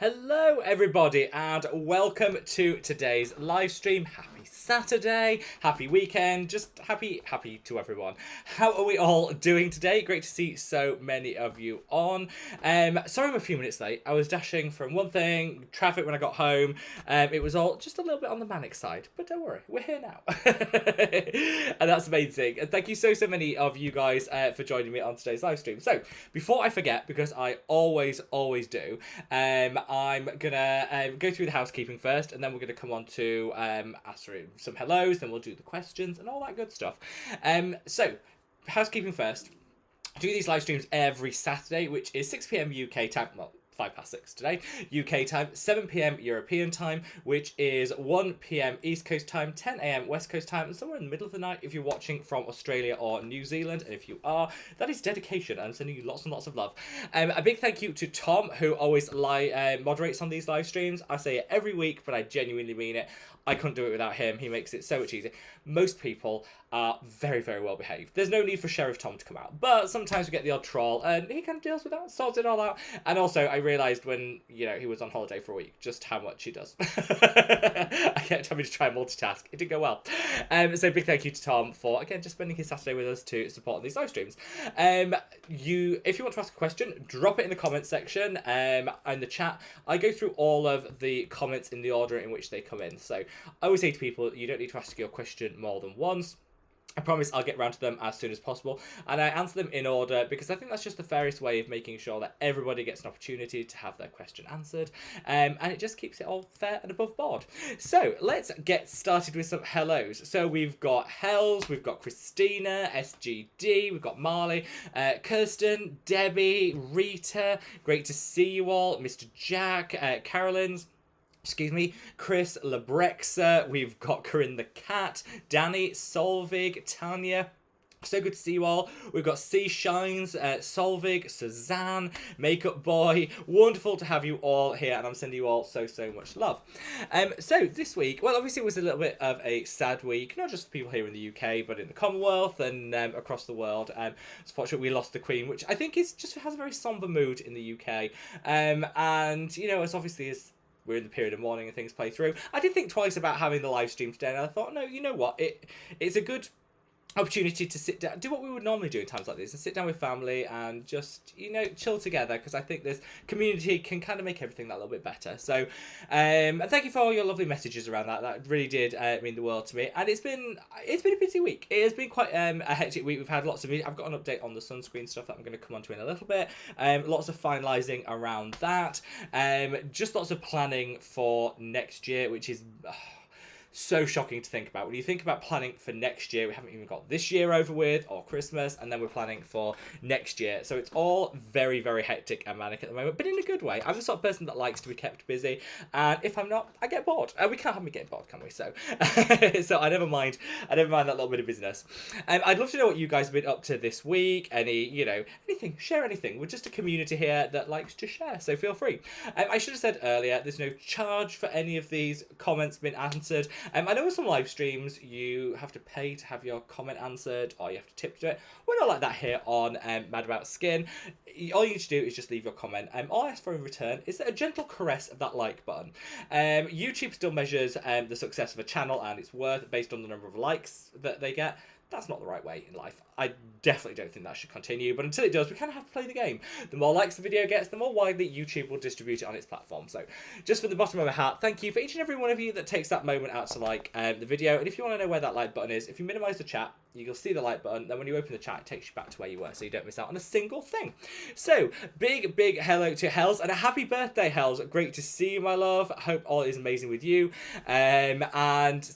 Hello everybody and welcome to today's live stream. Happy Saturday, happy weekend, just happy to everyone. How are we all doing today? Great to see so many of you on. Sorry I'm a few minutes late. I was dashing from one thing, traffic when I got home. It was all just a little bit on the manic side, but don't worry, we're here now. And that's amazing. And thank you so many of you guys for joining me on today's live stream. So before I forget, because I always do, I'm gonna go through the housekeeping first, and then we're gonna come on to answer some hellos, then we'll do the questions and all that good stuff. So housekeeping first. I do these live streams every Saturday, which is 6 p.m. UK time. Well, 6 today, UK time, 7 p.m. European time, which is 1 p.m. East Coast time, 10 a.m. West Coast time, and somewhere in the middle of the night if you're watching from Australia or New Zealand. And if you are, that is dedication. I'm sending you lots and lots of love. A big thank you to Tom, who always moderates on these live streams. I say it every week, but I genuinely mean it. I couldn't do it without him. He makes it so much easier. Most people are very well behaved. There's no need for Sheriff Tom to come out, but sometimes we get the odd troll, and he kind of deals with that, sorts it all out. And also, I realised when he was on holiday for a week, just how much he does. I kept having to try and multitask. It did go well. So big thank you to Tom for again just spending his Saturday with us to support these live streams. If you want to ask a question, drop it in the comments section in the chat. I go through all of the comments in the order in which they come in. So I always say to people, you don't need to ask your question more than once. I promise I'll get around to them as soon as possible, and I answer them in order because I think that's just the fairest way of making sure that everybody gets an opportunity to have their question answered, and it just keeps it all fair and above board. So let's get started with some hellos. So we've got Hells, we've got Christina, SGD, we've got Marley, Kirsten, Debbie, Rita, great to see you all, Mr. Jack, Carolyn's, excuse me, Chris Labrexa, we've got Corinne the Cat, Danny, Solvig, Tanya. So good to see you all. We've got C Shines, Solvig, Suzanne, Makeup Boy. Wonderful to have you all here, and I'm sending you all so much love. So this week, well, obviously it was a little bit of a sad week, not just for people here in the UK, but in the Commonwealth and across the world. It's fortunate we lost the Queen, which I think has a very somber mood in the UK. And as obviously as we're in the period of mourning and things play through, I did think twice about having the live stream today, and I thought, no, you know what, it's a good opportunity to sit down, do what we would normally do in times like this, and sit down with family and just chill together, because I think this community can kind of make everything that little bit better. So thank you for all your lovely messages around that really did mean the world to me. And it's been a busy week. It has been quite a hectic week. We've had lots of, I've got an update on the sunscreen stuff that I'm going to come on to in a little bit, lots of finalising around that, just lots of planning for next year, which is so shocking to think about. When you think about planning for next year, we haven't even got this year over with, or Christmas, and then we're planning for next year. So it's all very hectic and manic at the moment, but in a good way. I'm the sort of person that likes to be kept busy, and if I'm not, I get bored. We can't have me getting bored, can we? So so I never mind that little bit of business. I'd love to know what you guys have been up to this week. Anything, share anything. We're just a community here that likes to share, so feel free. I should have said earlier, there's no charge for any of these comments being answered. I know with some live streams you have to pay to have your comment answered, or you have to tip to do it. We're not like that here on Mad About Skin. All you need to do is just leave your comment. All I ask for in return is a gentle caress of that like button. YouTube still measures the success of a channel and its worth based on the number of likes that they get. That's not the right way in life. I definitely don't think that should continue, but until it does, we kind of have to play the game. The more likes the video gets, the more widely YouTube will distribute it on its platform. So just from the bottom of my heart, thank you for each and every one of you that takes that moment out to like the video. And if you want to know where that like button is, if you minimize the chat, you'll see the like button. Then when you open the chat, it takes you back to where you were, so you don't miss out on a single thing. So big hello to Hells, and a happy birthday, Hells. Great to see you, my love. Hope all is amazing with you. And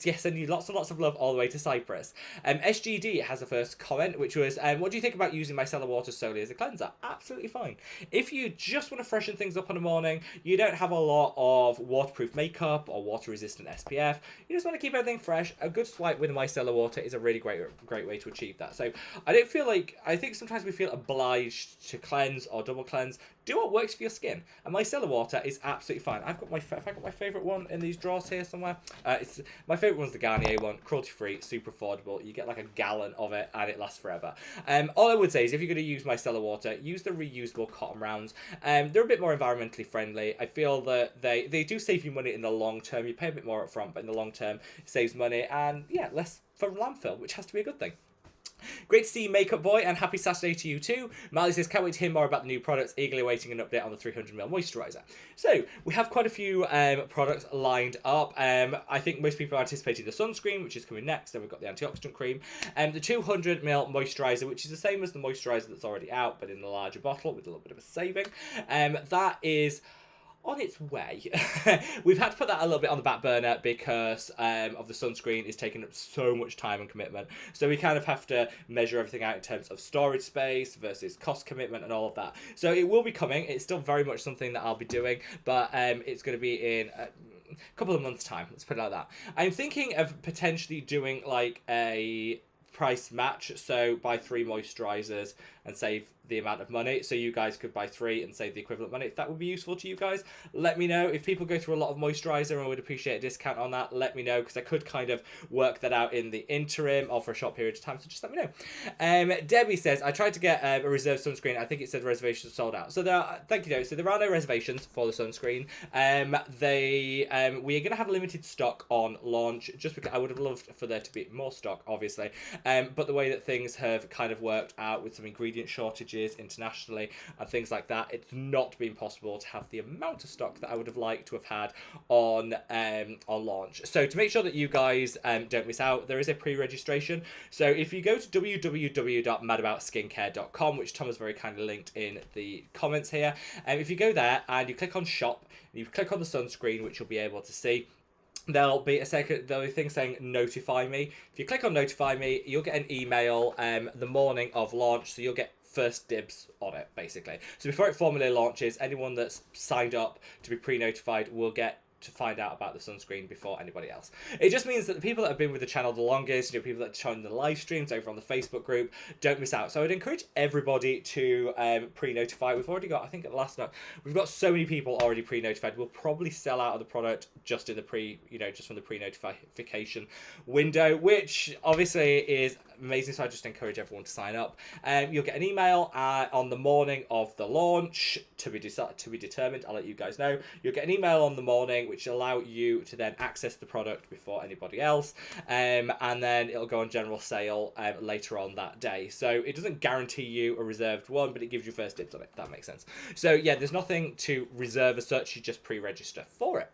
yes, sending you lots and lots of love all the way to Cyprus. SGD has a first comment, which was, what do you think about using micellar water solely as a cleanser? Absolutely fine. If you just want to freshen things up in the morning, you don't have a lot of waterproof makeup or water-resistant SPF, you just want to keep everything fresh, a good swipe with micellar water is a really great way to achieve that. So I think sometimes we feel obliged to cleanse or double cleanse. do what works for your skin. And micellar water is absolutely fine. I've got my favourite one in these drawers here somewhere. My favourite one's the Garnier one, cruelty-free, super affordable. You get like a gallon of it and it lasts forever. All I would say is if you're going to use micellar water, use the reusable cotton rounds. They're a bit more environmentally friendly. I feel that they do save you money in the long term. You pay a bit more up front, but in the long term, it saves money and yeah, less from landfill, which has to be a good thing. Great to see you, Makeup Boy, and happy Saturday to you too. Marley says, can't wait to hear more about the new products, eagerly awaiting an update on the 300ml moisturiser. So, we have quite a few products lined up. I think most people are anticipating the sunscreen, which is coming next. Then we've got the antioxidant cream. The 200ml moisturiser, which is the same as the moisturiser that's already out, but in the larger bottle with a little bit of a saving. That is on its way. We've had to put that a little bit on the back burner because of the sunscreen is taking up so much time and commitment. So we kind of have to measure everything out in terms of storage space versus cost commitment and all of that. So it will be coming. It's still very much something that I'll be doing, but it's going to be in a couple of months' time. Let's put it like that. I'm thinking of potentially doing like a price match, so buy 3 moisturizers and save the amount of money, so you guys could buy 3 and save the equivalent money. If that would be useful to you guys, let me know. If people go through a lot of moisturizer and would appreciate a discount on that, let me know, because I could kind of work that out in the interim or for a short period of time, so just let me know. Debbie says, I tried to get a reserved sunscreen. I think it said reservations sold out. So there are, thank you, Debbie. So there are no reservations for the sunscreen. We are going to have limited stock on launch, just because I would have loved for there to be more stock, obviously. But the way that things have kind of worked out with some ingredient shortages internationally and things like that, it's not been possible to have the amount of stock that I would have liked to have had on launch. So to make sure that you guys don't miss out, there is a pre-registration. So if you go to www.madaboutskincare.com, which Tom has very kindly linked in the comments here, if you go there and you click on shop, and you click on the sunscreen, which you'll be able to see, there'll be a thing saying notify me. If you click on notify me, you'll get an email the morning of launch, so you'll get first dibs on it, basically. So before it formally launches, anyone that's signed up to be pre-notified will get to find out about the sunscreen before anybody else. It just means that the people that have been with the channel the longest, people that join the live streams over on the Facebook group, don't miss out. So I would encourage everybody to pre-notify. We've already got, I think at the last note, we've got so many people already pre-notified. We'll probably sell out of the product just in the just from the pre-notification window, which obviously is amazing. So I just encourage everyone to sign up. You'll get an email on the morning of the launch to be determined. I'll let you guys know. You'll get an email on the morning which will allow you to then access the product before anybody else, and then it'll go on general sale later on that day. So it doesn't guarantee you a reserved one, but it gives you first dibs on it, if that makes sense. So yeah, there's nothing to reserve as such. You just pre-register for it.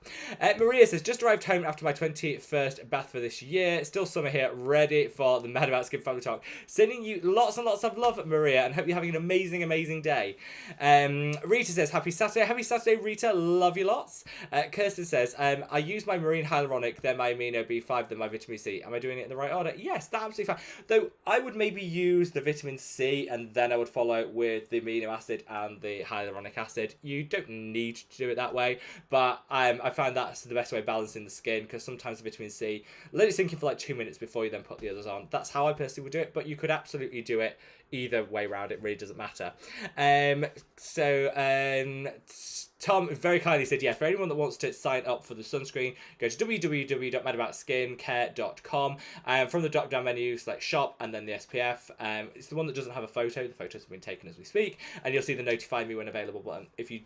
Maria says, just arrived home after my 21st bath for this year. Still summer here, ready for the Mad About Skin family talk. Sending you lots and lots of love, Maria, and hope you're having an amazing, amazing day. Rita says, happy Saturday, Rita. Love you lots. Kirsten says, I use my marine hyaluronic, then my amino B5, then my vitamin C. Am I doing it in the right order? Yes, that's absolutely fine. Though I would maybe use the vitamin C and then I would follow with the amino acid and the hyaluronic acid. You don't need to do it that way, but I find that's the best way of balancing the skin, because sometimes the vitamin C, let it sink in for like 2 minutes before you then put the others on. That's how I personally would do it, but you could absolutely do it either way around. It really doesn't matter. Tom very kindly said, yeah, for anyone that wants to sign up for the sunscreen, go to www.madaboutskincare.com. From the drop-down menu, select shop and then the SPF. It's the one that doesn't have a photo. The photos have been taken as we speak, and you'll see the notify me when available button. If you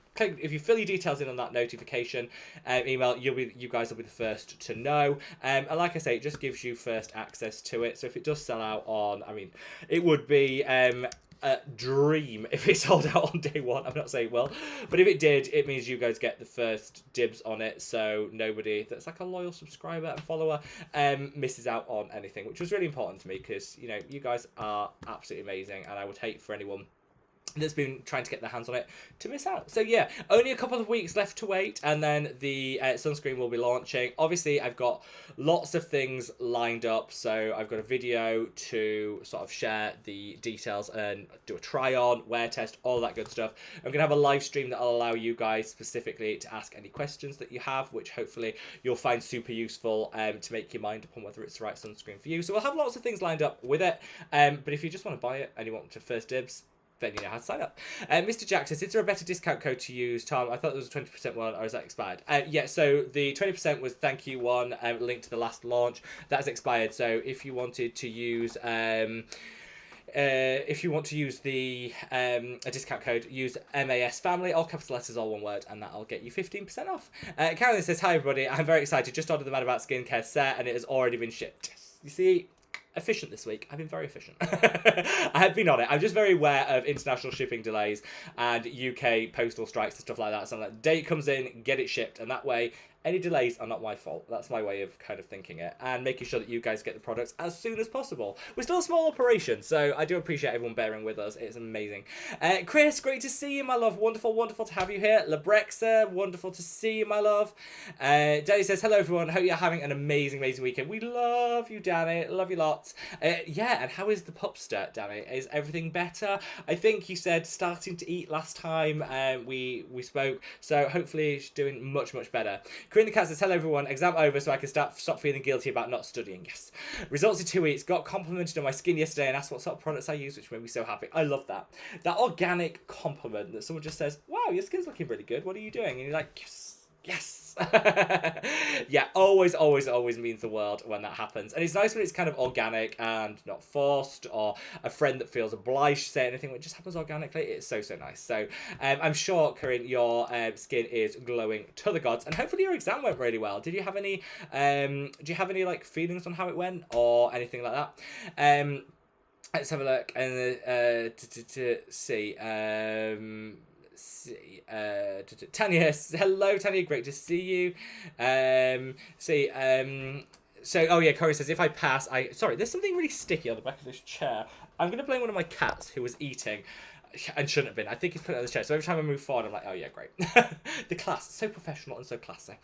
fill your details in on that notification email, you guys will be the first to know. And like I say, it just gives you first access to it. So if it does sell out on, I mean, it would be a dream if it sold out on day one. I'm not saying well, but if it did, it means you guys get the first dibs on it, so nobody that's like a loyal subscriber and follower misses out on anything, which was really important to me, because you guys are absolutely amazing, and I would hate for anyone that's been trying to get their hands on it to miss out. So yeah, only a couple of weeks left to wait, and then the sunscreen will be launching. Obviously, I've got lots of things lined up, so I've got a video to sort of share the details and do a try on, wear test, all that good stuff. I'm gonna have a live stream that will allow you guys specifically to ask any questions that you have, which hopefully you'll find super useful to make your mind up on whether it's the right sunscreen for you. So we'll have lots of things lined up with it, but if you just want to buy it and you want to first dibs, then you know how to sign up. Mr. Jack says, is there a better discount code to use, Tom? I thought there was a 20% one, or is that expired? Yeah, so the 20% was thank you one, linked to the last launch. That has expired, so if you wanted to use... if you want to use the a discount code, use MAS family, all capital letters, all one word, and that'll get you 15% off. Carolyn says, hi everybody, I'm very excited. Just ordered the Mad About Skincare set and it has already been shipped. You see, efficient this week. I've been very efficient. I have been on it. I'm just very aware of international shipping delays and UK postal strikes and stuff like that. So that date comes in, get it shipped, and that way any delays are not my fault. That's my way of kind of thinking it, and making sure that you guys get the products as soon as possible. We're still a small operation, so I do appreciate everyone bearing with us. It's amazing. Chris, great to see you, my love. Wonderful, wonderful to have you here. Labrexa, wonderful to see you, my love. Danny says, hello, everyone. Hope you're having an amazing, amazing weekend. We love you, Danny. Love you lots. Yeah, and how is the pupster, Danny? Is everything better? I think you said starting to eat last time we spoke, so hopefully she's doing much, much better. Corinne the Cat says, hello everyone, exam over so I can stop feeling guilty about not studying. Yes. Results in 2 weeks, got complimented on my skin yesterday and asked what sort of products I use, which made me so happy. I love that. That organic compliment that someone just says, wow, your skin's looking really good, what are you doing? And you're like, yes, yes. Yeah, always, always, always means the world when that happens. And it's nice when it's kind of organic and not forced, or a friend that feels obliged to say anything when it just happens organically. It's so, so nice. So I'm sure, Corinne, your skin is glowing to the gods, and hopefully your exam went really well. Did you have any like feelings on how it went or anything like that? Let's have a look and to see. Tanya, hello Tanya, great to see you. So, oh yeah, Corey says, if I pass, sorry, there's something really sticky on the back of this chair. I'm going to blame one of my cats who was eating and shouldn't have been. I think he's put it on the chair. So every time I move forward, I'm like, oh yeah, great. The class, so professional and so classy.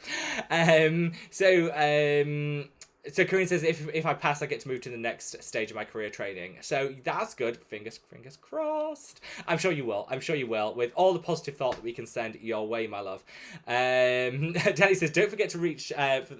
So Corinne says, if I pass, I get to move to the next stage of my career training. So that's good. Fingers crossed. I'm sure you will. I'm sure you will. With all the positive thought that we can send your way, my love. Danny says, don't forget to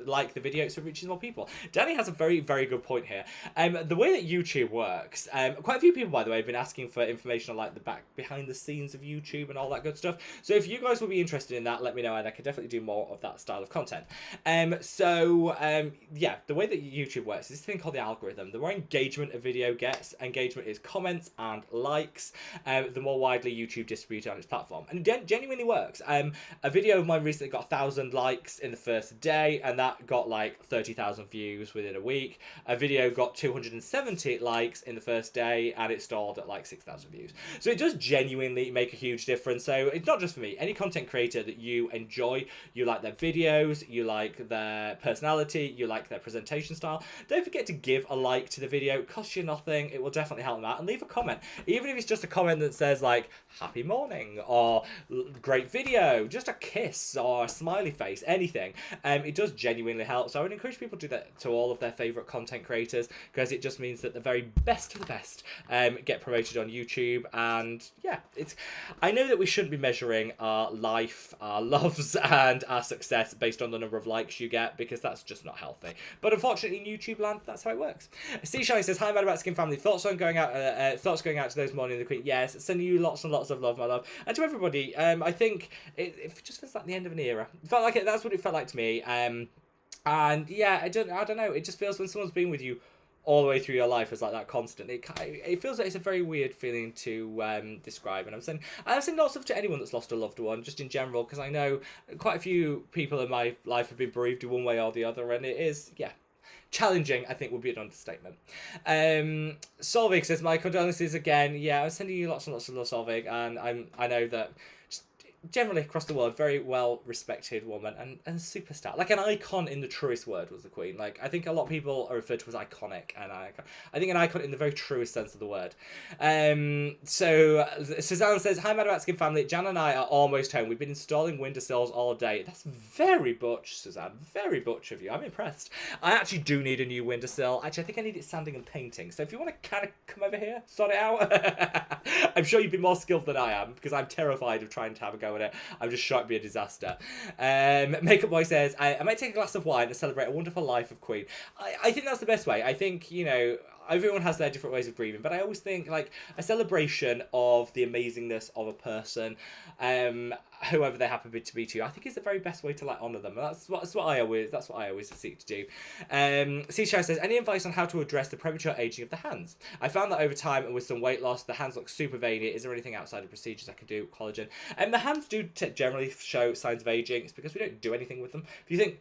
like the video so it reaches more people. Danny has a very, very good point here. The way that YouTube works, quite a few people, by the way, have been asking for information on like the behind the scenes of YouTube and all that good stuff. So if you guys will be interested in that, let me know, and I can definitely do more of that style of content. Yeah, the way that YouTube works is this thing called the algorithm. The more engagement a video gets, engagement is comments and likes, the more widely YouTube distributes on its platform. And it genuinely works. A video of mine recently got 1,000 likes in the first day, and that got like 30,000 views within a week. A video got 270 likes in the first day, and it stalled at like 6,000 views. So it does genuinely make a huge difference. So it's not just for me. Any content creator that you enjoy, you like their videos, you like their personality, you like their presentation style, don't forget to give a like to the video. It costs you nothing. It will definitely help them out. And leave a comment, even if it's just a comment that says like happy morning or great video, just a kiss or a smiley face, anything. It does genuinely help. So I would encourage people to do that to all of their favorite content creators, because it just means that the very best of the best get promoted on YouTube. And yeah, I know that we shouldn't be measuring our life, our loves and our success based on the number of likes you get, because that's just not healthy. But unfortunately, in YouTube land, that's how it works. C Shine says, hi, Mad About Skin family. Thoughts going out to those mourning the Queen. Yes, sending you lots and lots of love, my love. And to everybody, I think it just feels like the end of an era. It felt like it. That's what it felt like to me. And yeah, I don't know. It just feels when someone's been with you all the way through your life as like that constant. It feels like it's a very weird feeling to describe. And I'm saying lots of to anyone that's lost a loved one, just in general, because I know quite a few people in my life have been bereaved in one way or the other, and it is, yeah, challenging, I think, would be an understatement. Solvig says, my condolences again. Yeah, I'm sending you lots and lots of love, Solvig, and I know that generally across the world, very well respected woman and superstar, like an icon in the truest word was the Queen. Like, I think a lot of people are referred to as iconic, and I think an icon in the very truest sense of the word. So Suzanne says, hi, Mad About Skin family, Jan and I are almost home. We've been installing windowsills all day. That's very butch, Suzanne, very butch of you. I'm impressed. I actually do need a new windowsill. Actually, I think I need it sanding and painting, so if you want to kind of come over here, sort it out. I'm sure you'd be more skilled than I am, because I'm terrified of trying to have a go at it. I'm just sure it'd be a disaster. Makeup Boy says, I might take a glass of wine to celebrate a wonderful life of Queen. I think that's the best way. I think, you know, everyone has their different ways of grieving, but I always think like a celebration of the amazingness of a person, whoever they happen to be to you, I think is the very best way to like honour them. And that's what I always seek to do. Seashire says, any advice on how to address the premature aging of the hands? I found that over time and with some weight loss, the hands look super veiny. Is there anything outside of procedures I can do? Collagen. And the hands do generally show signs of aging. It's because we don't do anything with them. If you think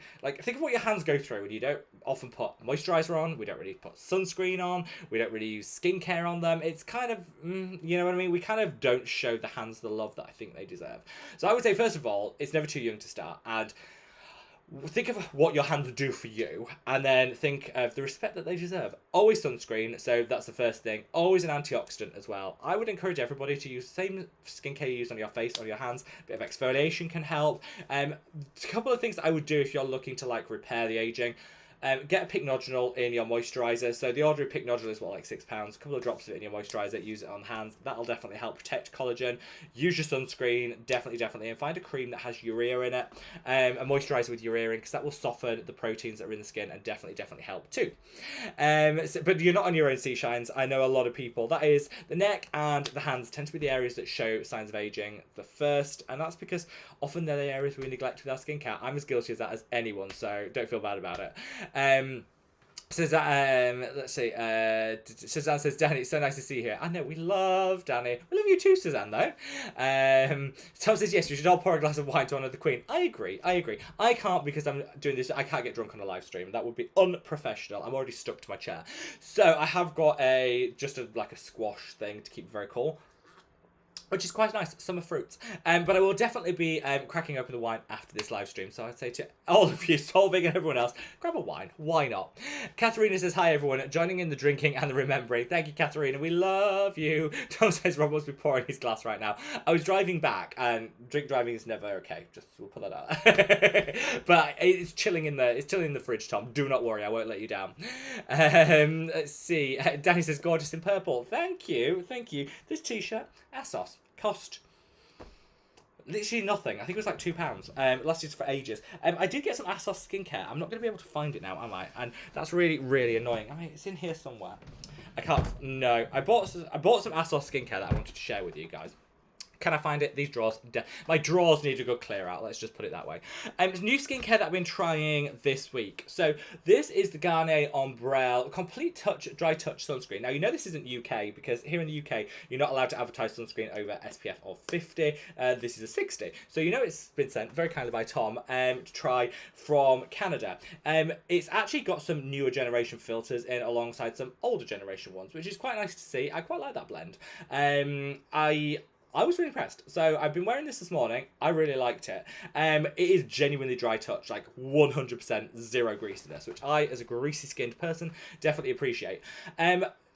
of what your hands go through, and you don't often put moisturizer on, we don't really put sunscreen on, we don't really use skincare on them. It's kind of, you know what I mean? We kind of don't show the hands the love that I think they deserve. So I would say, first of all, it's never too young to start, and think of what your hands do for you, and then think of the respect that they deserve. Always sunscreen, so that's the first thing. Always an antioxidant as well. I would encourage everybody to use the same skincare you use on your face, on your hands. A bit of exfoliation can help. A couple of things that I would do if you're looking to like repair the aging. Get a pycnogenol in your moisturiser. So the ordinary pycnogenol is like £6. A couple of drops of it in your moisturiser. Use it on hands. That'll definitely help protect collagen. Use your sunscreen, definitely, and find a cream that has urea in it. A moisturiser with urea in, because that will soften the proteins that are in the skin and definitely help too. But you're not on your own, sea shines. I know a lot of people. That is, the neck and the hands tend to be the areas that show signs of aging the first, and that's because often they're the areas we neglect with our skincare. I'm as guilty as that as anyone, so don't feel bad about it. Says that, let's see, Suzanne says, Danny, it's so nice to see you here. I know, we love Danny. We love you too, Suzanne, though. Tom says, yes, you should all pour a glass of wine to honour the Queen. I agree. I can't, because I'm doing this, I can't get drunk on a live stream. That would be unprofessional. I'm already stuck to my chair. So I have got like a squash thing to keep it very cool, which is quite nice, summer fruits. But I will definitely be cracking open the wine after this live stream. So I'd say to all of you, Solving and everyone else, grab a wine. Why not? Katharina says, hi everyone, joining in the drinking and the remembering. Thank you, Katharina. We love you. Tom says, Rob must be pouring his glass right now. I was driving back, and drink driving is never okay. Just, we'll put that out. But it's chilling in the fridge, Tom. Do not worry, I won't let you down. Let's see. Danny says, gorgeous in purple. Thank you. This t-shirt, ASOS. Cost literally nothing. I think it was like £2. It lasted for ages. I did get some ASOS skincare. I'm not going to be able to find it now, am I? And that's really annoying. I mean, it's in here somewhere. I can't. No, I bought some ASOS skincare that I wanted to share with you guys. Can I find it? These drawers, my drawers need a good clear out. Let's just put it that way. New skincare that I've been trying this week. So this is the Garnier Ombrelle Complete Touch Dry Touch Sunscreen. Now, you know this isn't UK, because here in the UK, you're not allowed to advertise sunscreen over SPF of 50. This is a 60. So you know it's been sent very kindly by Tom to try from Canada. It's actually got some newer generation filters in alongside some older generation ones, which is quite nice to see. I quite like that blend. I was really impressed. So I've been wearing this morning. I really liked it. It is genuinely dry touch, like 100% zero greasiness, which I, as a greasy skinned person, definitely appreciate.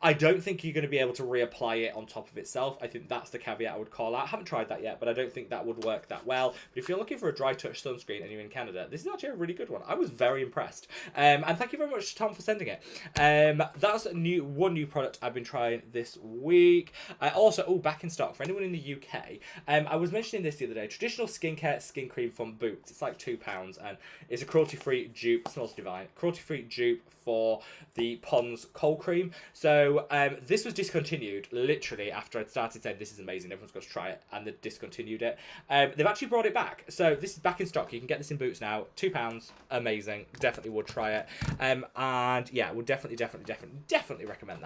I don't think you're going to be able to reapply it on top of itself. I think that's the caveat I would call out. I haven't tried that yet, but I don't think that would work that well. But if you're looking for a dry touch sunscreen and you're in Canada, this is actually a really good one. I was very impressed. And thank you very much, Tom, for sending it. That's one new product I've been trying this week. Also, back in stock for anyone in the UK. I was mentioning this the other day. Traditional skincare skin cream from Boots. It's like £2, and it's a cruelty-free dupe. It smells divine. Cruelty-free dupe for the Pond's cold cream. So this was discontinued literally after I'd started saying this is amazing, everyone's got to try it, and they discontinued it. They've actually brought it back, so this is back in stock. You can get this in Boots now. £2, amazing. Definitely would try it. And yeah, would definitely recommend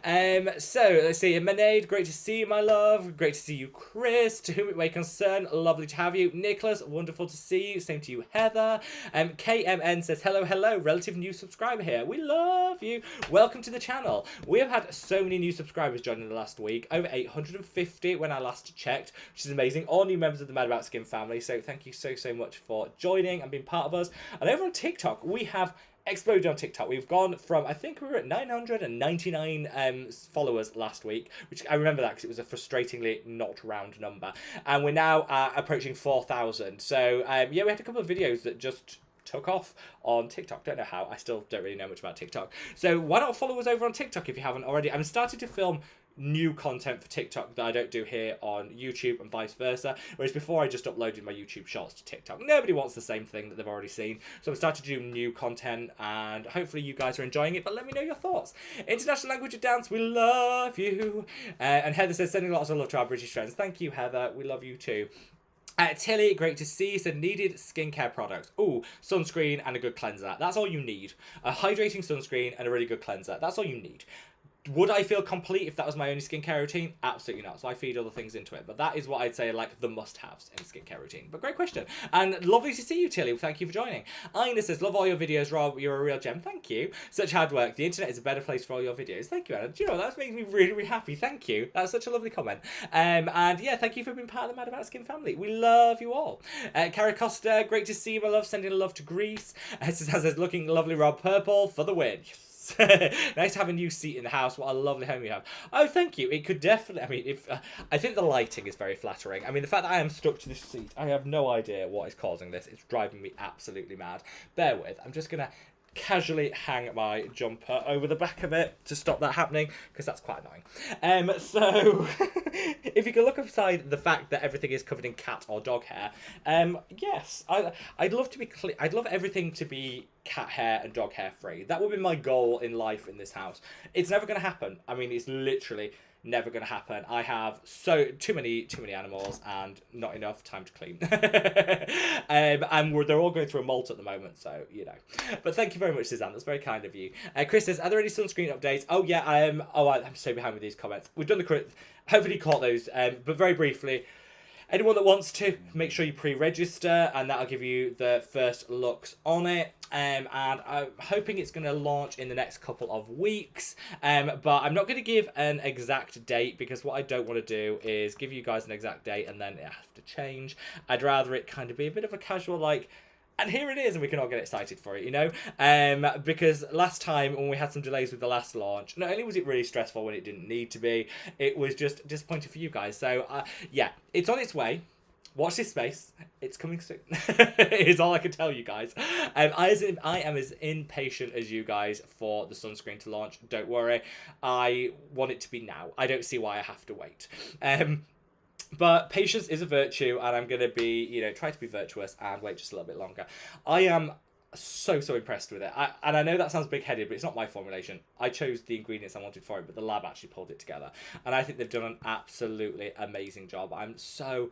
that. So let's see. Menade, great to see you, my love. Great to see you, Chris. To whom it may concern, lovely to have you. Nicholas, wonderful to see you. Same to you, Heather. KMN says hello, relative new subscriber here. We love you. Welcome to the channel. We have had so many new subscribers joining the last week. Over 850 when I last checked, which is amazing. All new members of the Mad About Skin family. So thank you so much for joining and being part of us. And over on TikTok, we have exploded on TikTok. We've gone from, I think we were at 999 followers last week, which I remember that because it was a frustratingly not round number. And we're now approaching 4,000. So yeah, we had a couple of videos that just took off on TikTok. Don't know how. I still don't really know much about TikTok. So why not follow us over on TikTok if you haven't already? I'm starting to film new content for TikTok that I don't do here on YouTube and vice versa. Whereas before I just uploaded my YouTube shorts to TikTok. Nobody wants the same thing that they've already seen. So I'm starting to do new content and hopefully you guys are enjoying it, but let me know your thoughts. International language of dance, we love you. And Heather says, sending lots of love to our British friends. Thank you, Heather. We love you too. Tilly, great to see you. Said needed skincare products. Ooh, sunscreen and a good cleanser. That's all you need. A hydrating sunscreen and a really good cleanser. That's all you need. Would I feel complete if that was my only skincare routine? Absolutely not. So I feed other things into it. But that is what I'd say like the must-haves in a skincare routine. But great question. And lovely to see you, Tilly. Thank you for joining. Aina says, love all your videos, Rob. You're a real gem. Thank you. Such hard work. The internet is a better place for all your videos. Thank you, Anna. Do you know, that makes me really, really happy. Thank you. That's such a lovely comment. And yeah, thank you for being part of the Mad About Skin family. We love you all. Cara Costa, great to see you, my love. Sending a love to Greece. Says, looking lovely, Rob. Purple for the win. Nice to have a new seat in the house. What a lovely home you have. Oh, thank you. It could definitely, I mean, if I think the lighting is very flattering. I mean, the fact that I am stuck to this seat, I have no idea what is causing this. It's driving me absolutely mad. Bear with. I'm just going to casually hang my jumper over the back of it to stop that happening, because that's quite annoying. So if you can look aside the fact that everything is covered in cat or dog hair, yes, I'd love to be clear. I'd love everything to be cat hair and dog hair free. That would be my goal in life in this house. It's never going to happen. I mean, it's literally never going to happen. I have too many animals and not enough time to clean. And they're all going through a molt at the moment, so you know. But thank you very much, Suzanne. That's very kind of you. Chris says, are there any sunscreen updates? Oh yeah, I'm so behind with these comments. We've done hopefully you caught those, but very briefly. Anyone that wants to, make sure you pre-register, and that'll give you the first looks on it. And I'm hoping it's going to launch in the next couple of weeks. But I'm not going to give an exact date, because what I don't want to do is give you guys an exact date and then it has to change. I'd rather it kind of be a bit of a casual, like, and here it is, and we can all get excited for it, you know? Because last time, when we had some delays with the last launch, not only was it really stressful when it didn't need to be, it was just disappointing for you guys. So, yeah, it's on its way. Watch this space. It's coming soon. Is all I can tell you guys. I am as impatient as you guys for the sunscreen to launch. Don't worry. I want it to be now. I don't see why I have to wait. But patience is a virtue, and I'm going to be, you know, try to be virtuous and wait just a little bit longer. I am so impressed with it. And I know that sounds big-headed, but it's not my formulation. I chose the ingredients I wanted for it, but the lab actually pulled it together. And I think they've done an absolutely amazing job. I'm so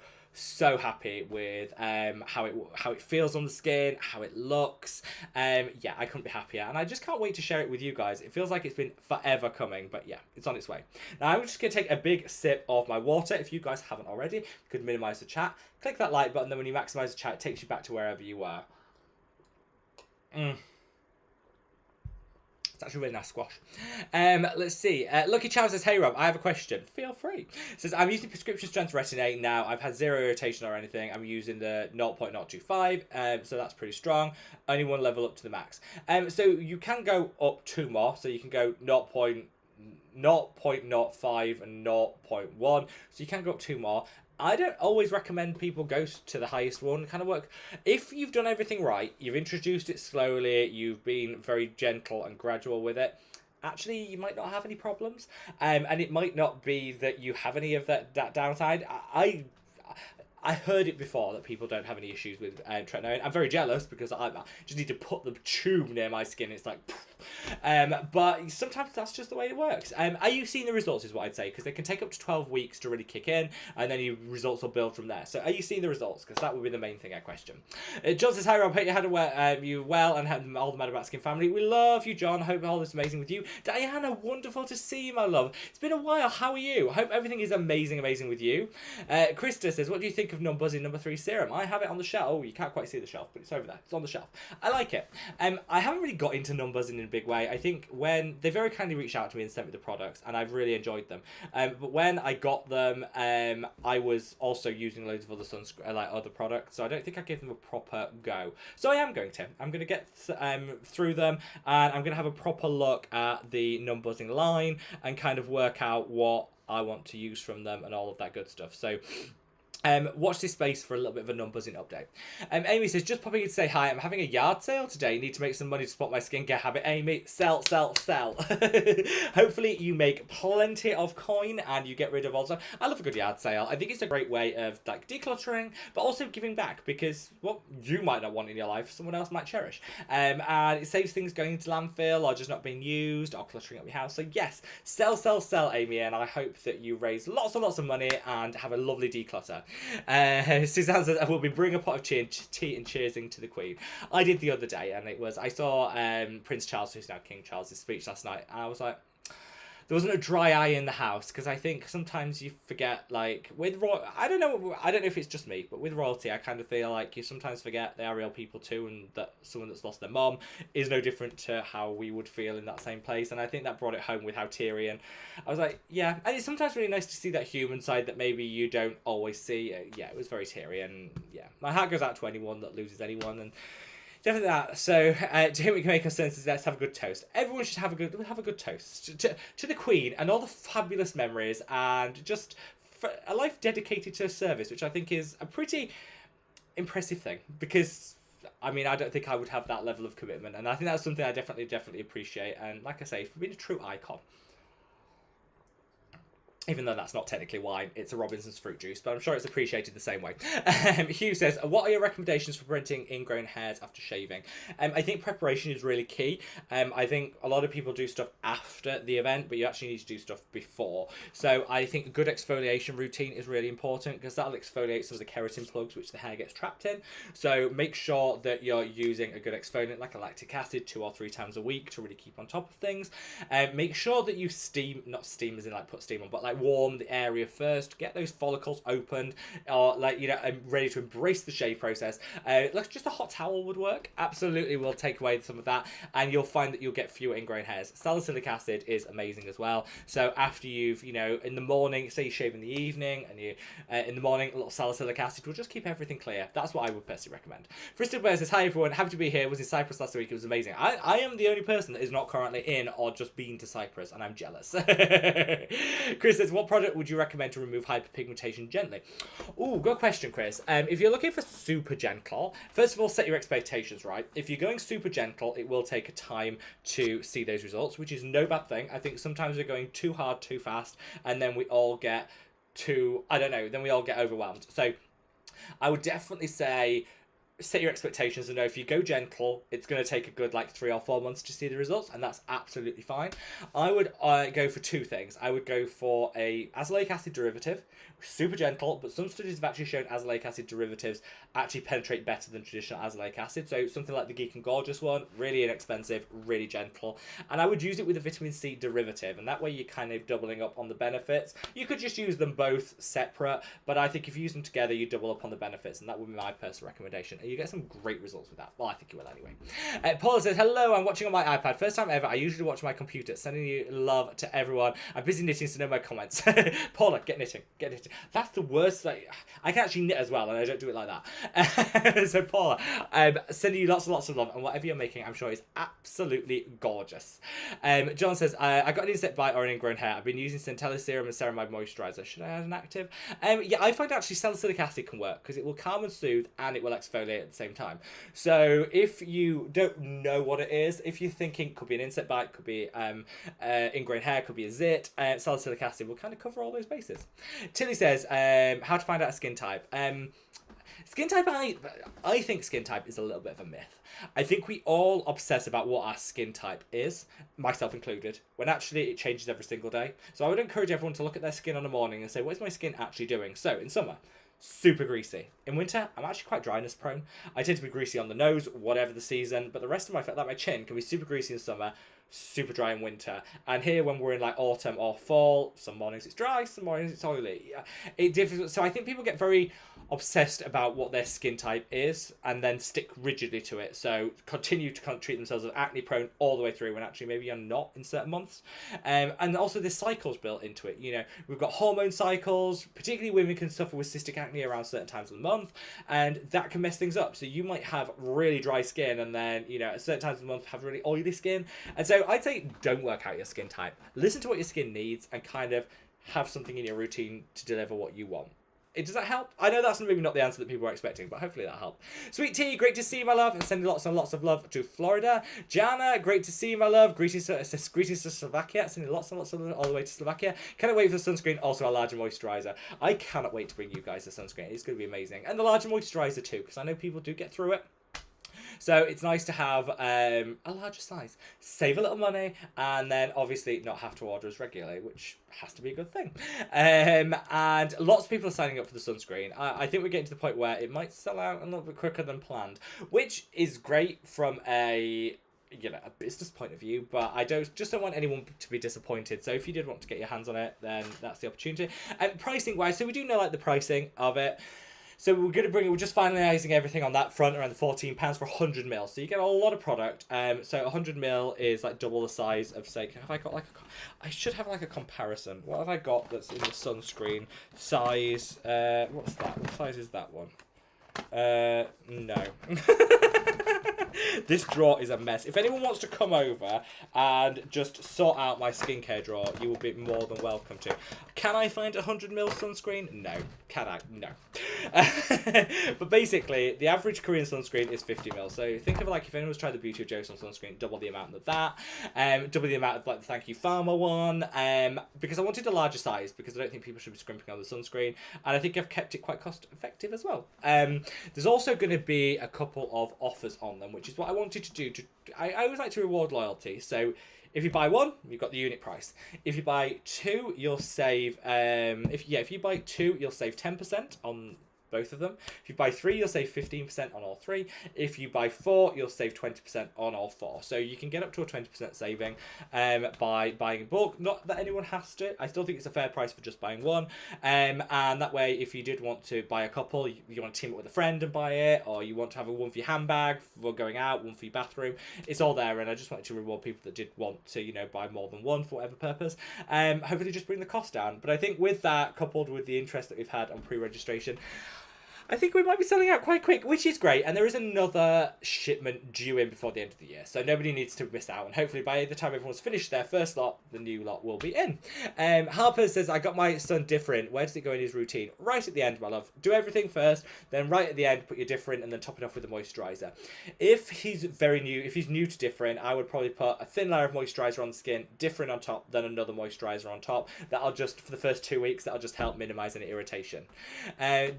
happy with how it feels on the skin, how it looks. Yeah, I couldn't be happier, and I just can't wait to share it with you guys. It feels like it's been forever coming, but yeah, it's on its way. Now I'm just gonna take a big sip of my water. If you guys haven't already, you could minimize the chat, click that like button, then when you maximize the chat, it takes you back to wherever you were. It's actually a really nice squash. Let's see. Lucky Chow says, hey Rob, I have a question. Feel free. Says, I'm using prescription strength retin-A now. I've had zero irritation or anything. I'm using the 0.025, so that's pretty strong. Only one level up to the max. So you can go up two more. So you can go 0.05 and 0.1. So you can go up two more. I don't always recommend people go to the highest one. Kind of work. If you've done everything right, you've introduced it slowly, you've been very gentle and gradual with it, actually you might not have any problems. And it might not be that you have any of that downside. I heard it before that people don't have any issues with tretinoin. I'm very jealous because I just need to put the tube near my skin. It's like, but sometimes that's just the way it works. Are you seeing the results is what I'd say, because they can take up to 12 weeks to really kick in, and then your results will build from there. So are you seeing the results? Because that would be the main thing I question. John says, hi Rob, hope you had you well and had all the Mad About Skin family. We love you, John. Hope all is amazing with you. Diana, wonderful to see you, my love. It's been a while. How are you? Hope everything is amazing with you. Krista says, what do you think of Numbuzzing No. 3 serum? I have it on the shelf. Oh, you can't quite see the shelf, but it's over there. It's on the shelf. I like it. I haven't really got into Numbuzzing in a big way. I think when they very kindly reached out to me and sent me the products, and I've really enjoyed them. But when I got them, I was also using loads of other other products, so I don't think I gave them a proper go. So I am going to. I'm going to get through them, and I'm going to have a proper look at the Numbuzzing line and kind of work out what I want to use from them and all of that good stuff. So Watch this space for a little bit of a numbers-in update. Amy says, just popping in to say hi. I'm having a yard sale today. Need to make some money to support my skincare habit. Amy, sell, sell, sell. Hopefully you make plenty of coin and you get rid of all stuff. I love a good yard sale. I think it's a great way of like decluttering, but also giving back, because what you might not want in your life, someone else might cherish. And it saves things going into landfill or just not being used or cluttering up your house. So yes, sell, sell, sell, Amy, and I hope that you raise lots and lots of money and have a lovely declutter. Suzanne says, I will be bringing a pot of tea and cheersing to the Queen. I did the other day, and I saw Prince Charles, who's now King Charles' speech last night, and I was like, there wasn't a dry eye in the house, because I think sometimes you forget, like, with I don't know if it's just me, but with royalty, I kind of feel like you sometimes forget they are real people too, and that someone that's lost their mom is no different to how we would feel in that same place, and I think that brought it home with how Tyrion, I was like, yeah, and it's sometimes really nice to see that human side that maybe you don't always see. Yeah, it was very Tyrion. Yeah, my heart goes out to anyone that loses anyone, and definitely that. So, to whom we can make our senses, let's have a good toast. Everyone should have a good toast to the Queen and all the fabulous memories, and just for a life dedicated to service, which I think is a pretty impressive thing, because I mean, I don't think I would have that level of commitment, and I think that's something I definitely appreciate. And like I say, for being a true icon. Even though that's not technically wine, it's a Robinson's fruit juice, but I'm sure it's appreciated the same way. Hugh says, what are your recommendations for preventing ingrown hairs after shaving? I think preparation is really key. I think a lot of people do stuff after the event, but you actually need to do stuff before. So I think a good exfoliation routine is really important, because that'll exfoliate some of the keratin plugs which the hair gets trapped in. So make sure that you're using a good exfoliant like a lactic acid 2 or 3 times a week to really keep on top of things. Make sure that you steam, not steam as in like put steam on, but like warm the area first, get those follicles opened, or like, you know, ready to embrace the shave process. Like just a hot towel would work. Absolutely will take away some of that, and you'll find that you'll get fewer ingrown hairs. Salicylic acid is amazing as well. So after you've, you know, in the morning, say you shave in the evening, and you in the morning, a little salicylic acid will just keep everything clear. That's what I would personally recommend. Crystal Bear says, hi everyone, happy to be here. Was in Cyprus last week. It was amazing. I am the only person that is not currently in or just been to Cyprus, and I'm jealous. Chris says, what product would you recommend to remove hyperpigmentation gently? Ooh, good question, Chris. If you're looking for super gentle, first of all, set your expectations right. If you're going super gentle, it will take a time to see those results, which is no bad thing. I think sometimes we're going too hard, too fast, and then we all get then we all get overwhelmed. So I would definitely say set your expectations and know if you go gentle, it's going to take a good like 3 or 4 months to see the results, and that's absolutely fine. I would go for 2 things. I would go for a azelaic acid derivative, super gentle, but some studies have actually shown azelaic acid derivatives actually penetrate better than traditional azelaic acid. So something like the Geek and Gorgeous one, really inexpensive, really gentle, and I would use it with a vitamin C derivative, and that way you're kind of doubling up on the benefits. You could just use them both separate, but I think if you use them together, you double up on the benefits, and that would be my personal recommendation. You get some great results with that. Well, I think you will anyway. Paula says, hello, I'm watching on my iPad. First time ever. I usually watch my computer. Sending you love to everyone. I'm busy knitting, so no more comments. Paula, get knitting. Get knitting. That's the worst. Like, I can actually knit as well, and I don't do it like that. So Paula, sending you lots and lots of love, and whatever you're making, I'm sure is absolutely gorgeous. John says, I got an insect bite or an ingrown hair. I've been using Centella serum and ceramide moisturizer. Should I add an active? Yeah, I find actually salicylic acid can work, because it will calm and soothe, and it will exfoliate at the same time. So if you don't know what it is, if you're thinking could be an insect bite, could be ingrown hair, could be a zit, salicylic acid will kind of cover all those bases. Tilly says, how to find out a skin type. Skin type, I think skin type is a little bit of a myth. I think we all obsess about what our skin type is, myself included, when actually it changes every single day. So I would encourage everyone to look at their skin on the morning and say, what's my skin actually doing? So in summer, super greasy. In winter, I'm actually quite dryness prone. I tend to be greasy on the nose, whatever the season, but the rest of my, like my chin, can be super greasy in summer, super dry in winter. And here, when we're in like autumn or fall, some mornings it's dry, some mornings it's oily. It differs. So I think people get very obsessed about what their skin type is and then stick rigidly to it. So continue to treat themselves as acne prone all the way through, when actually maybe you're not in certain months. And also there's cycles built into it. You know, we've got hormone cycles. Particularly women can suffer with cystic acne around certain times of the month, and that can mess things up. So you might have really dry skin, and then, you know, at certain times of the month have really oily skin. And so I'd say don't work out your skin type. Listen to what your skin needs and kind of have something in your routine to deliver what you want. Does that help? I know that's maybe not the answer that people were expecting, but hopefully that'll help. Sweet Tea, great to see you, my love, and sending lots and lots of love to Florida. Jana, great to see you, my love. Greetings to Slovakia, sending lots and lots of love all the way to Slovakia. Cannot wait for the sunscreen, also a larger moisturiser. I cannot wait to bring you guys the sunscreen. It's going to be amazing. And the larger moisturiser too, because I know people do get through it. So it's nice to have a larger size, save a little money, and then obviously not have to order as regularly, which has to be a good thing. And lots of people are signing up for the sunscreen. I think we're getting to the point where it might sell out a little bit quicker than planned, which is great from a business point of view, but I just don't want anyone to be disappointed. So if you did want to get your hands on it, then that's the opportunity. And pricing wise, so we do know like the pricing of it. So we're just finalising everything on that front around the £14 for 100ml. So you get a lot of product. So 100ml is like double the size of, say, have I got like I should have like a comparison. What have I got that's in the sunscreen size? What's that? What size is that one? No. This drawer is a mess. If anyone wants to come over and just sort out my skincare drawer, you will be more than welcome to. Can I find 100ml sunscreen? No. Can I? No. But basically, the average Korean sunscreen is 50ml. So think of like if anyone's tried the Beauty of Joseon sunscreen, double the amount of that. Double the amount of like the Thank You Pharma one. Because I wanted a larger size because I don't think people should be scrimping on the sunscreen. And I think I've kept it quite cost effective as well. There's also going to be a couple of offers on them, which is what I wanted to do. I always like to reward loyalty. So if you buy one, you've got the unit price. If you buy two, you'll save. If you buy two, you'll save 10% on both of them. If you buy three, you'll save 15% on all three. If you buy four, you'll save 20% on all four. So you can get up to a 20% saving by buying in bulk. Not that anyone has to. I still think it's a fair price for just buying one. And that way, if you did want to buy a couple, you want to team up with a friend and buy it, or you want to have a one for your handbag for going out, one for your bathroom, it's all there. And I just wanted to reward people that did want to, buy more than one for whatever purpose. Hopefully just bring the cost down. But I think with that, coupled with the interest that we've had on pre-registration, I think we might be selling out quite quick, which is great. And there is another shipment due in before the end of the year. So nobody needs to miss out. And hopefully by the time everyone's finished their first lot, the new lot will be in. Harper says, I got my son different. Where does it go in his routine? Right at the end, my love. Do everything first. Then right at the end, put your different and then top it off with a moisturiser. If he's new to different, I would probably put a thin layer of moisturiser on the skin, different on top, then another moisturiser on top. That'll just, for the first 2 weeks, that'll just help minimise any irritation.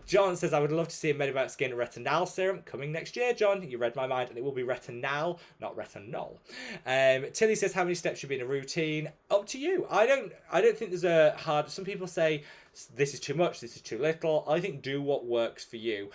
John says, I would love to see a Medibac Skin Retinol Serum coming next year, John. You read my mind, and it will be retinol, not retinol. Tilly says, how many steps should be in a routine? Up to you. I don't think there's a hard. Some people say this is too much, this is too little. I think do what works for you.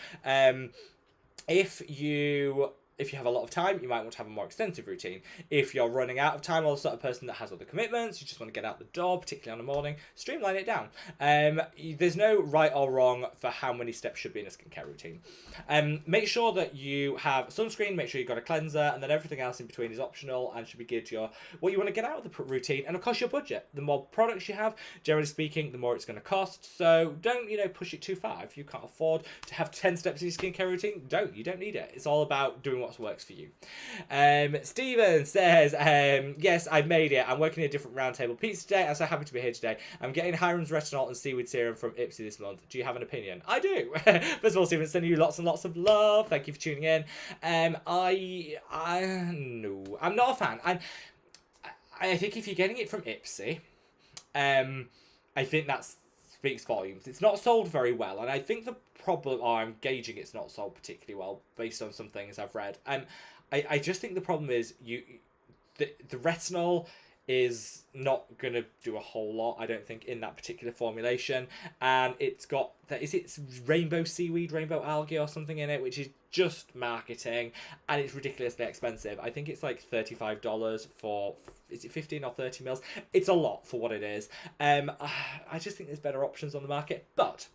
If you have a lot of time, you might want to have a more extensive routine. If you're running out of time, or the sort of person that has other commitments, you just want to get out the door, particularly on the morning, streamline it down. There's no right or wrong for how many steps should be in a skincare routine. Make sure that you have sunscreen, make sure you've got a cleanser, and then everything else in between is optional and should be geared to what you want to get out of the routine, and of course your budget. The more products you have, generally speaking, the more it's going to cost. So don't, push it too far. If you can't afford to have 10 steps in your skincare routine, you don't need it. It's all about doing what works for you. Steven says, yes, I've made it. I'm working a different roundtable pizza today. I'm so happy to be here today. I'm getting Hiram's retinol and seaweed serum from Ipsy this month. Do you have an opinion? I do. First of all, Steven, sending you lots and lots of love. Thank you for tuning in. No, I'm not a fan. I think if you're getting it from Ipsy, I think that speaks volumes. It's not sold very well, and I think the problem, or I'm gauging it's not sold particularly well based on some things I've read. I just think the problem is the retinol is not going to do a whole lot, I don't think, in that particular formulation. And it's got, it's rainbow seaweed, rainbow algae or something in it, which is just marketing, and it's ridiculously expensive. I think it's like $35 for, is it 15 or 30 mils? It's a lot for what it is. I just think there's better options on the market, but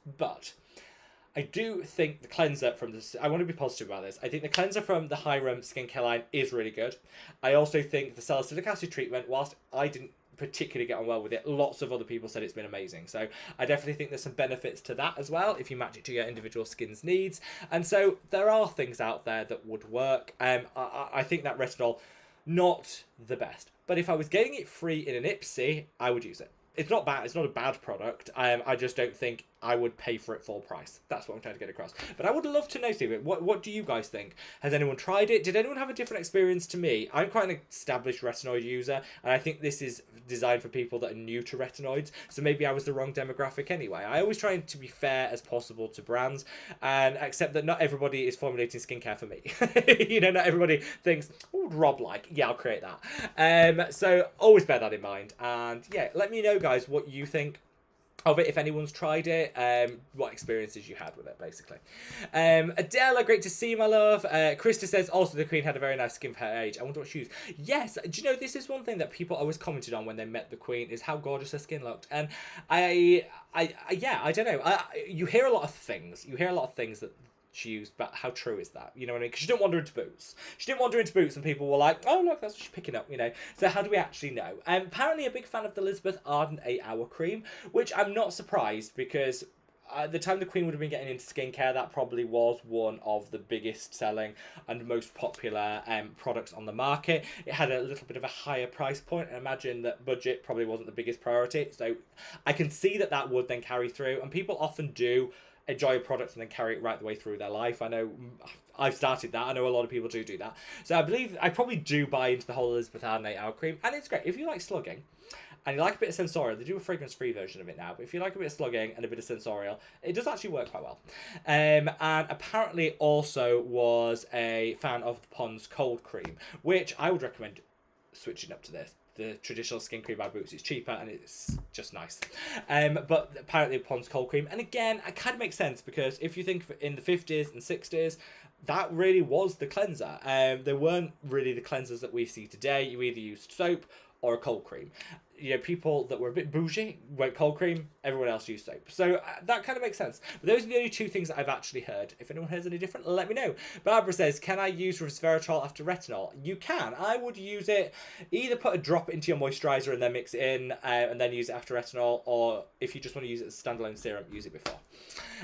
I do think the cleanser from this, I want to be positive about this. I think the cleanser from the Hyram skincare line is really good. I also think the salicylic acid treatment, whilst I didn't particularly get on well with it, lots of other people said it's been amazing. So I definitely think there's some benefits to that as well, if you match it to your individual skin's needs. And so there are things out there that would work. I think that retinol, not the best. But if I was getting it free in an Ipsy, I would use it. It's not bad. It's not a bad product. I just don't think I would pay for it full price. That's what I'm trying to get across. But I would love to know, Steve, what do you guys think? Has anyone tried it? Did anyone have a different experience to me? I'm quite an established retinoid user, and I think this is designed for people that are new to retinoids, so maybe I was the wrong demographic anyway. I always try to be fair as possible to brands, and accept that not everybody is formulating skincare for me. You know, not everybody thinks, oh, would Rob like? Yeah, I'll create that. So always bear that in mind, and yeah, let me know, guys, what you think of it, if anyone's tried it, what experiences you had with it, basically. Adela, great to see you, my love. Krista says, also the Queen had a very nice skin for her age. I wonder what she used. Yes, do you know, this is one thing that people always commented on when they met the Queen, is how gorgeous her skin looked. And yeah, I don't know. You hear a lot of things. You hear a lot of things that she used, but how true is that? You know what I mean? Because she didn't wander into boots. She didn't wander into boots, and people were like, oh, look, that's what she's picking up, you know? So how do we actually know? Apparently a big fan of the Elizabeth Arden 8-Hour Cream, which I'm not surprised, because at the time the Queen would have been getting into skincare, that probably was one of the biggest selling and most popular products on the market. It had a little bit of a higher price point, and imagine that budget probably wasn't the biggest priority. So I can see that that would then carry through, and people often do enjoy a product and then carry it right the way through their life. I know I've started that. I know a lot of people do that. So I believe I probably do buy into the whole Elizabeth Arden 8-Hour Cream, and it's great. If you like slugging and you like a bit of sensorial, they do a fragrance-free version of it now, but if you like a bit of slugging and a bit of sensorial, it does actually work quite well. And apparently also was a fan of the Pond's Cold Cream, which I would recommend switching up to this. The traditional skin cream by Boots is cheaper and it's just nice. But apparently Pond's Cold Cream, and again, it kind of makes sense, because if you think in the 50s and 60s, that really was the cleanser. There weren't really the cleansers that we see today. You either used soap or a cold cream. You know, people that were a bit bougie went cold cream, everyone else used soap. So that kind of makes sense. But those are the only two things that I've actually heard. If anyone hears any different, let me know. Barbara says, can I use resveratrol after retinol? You can. I would use it, either put a drop into your moisturiser and then mix it in, and then use it after retinol, or if you just want to use it as a standalone serum, use it before.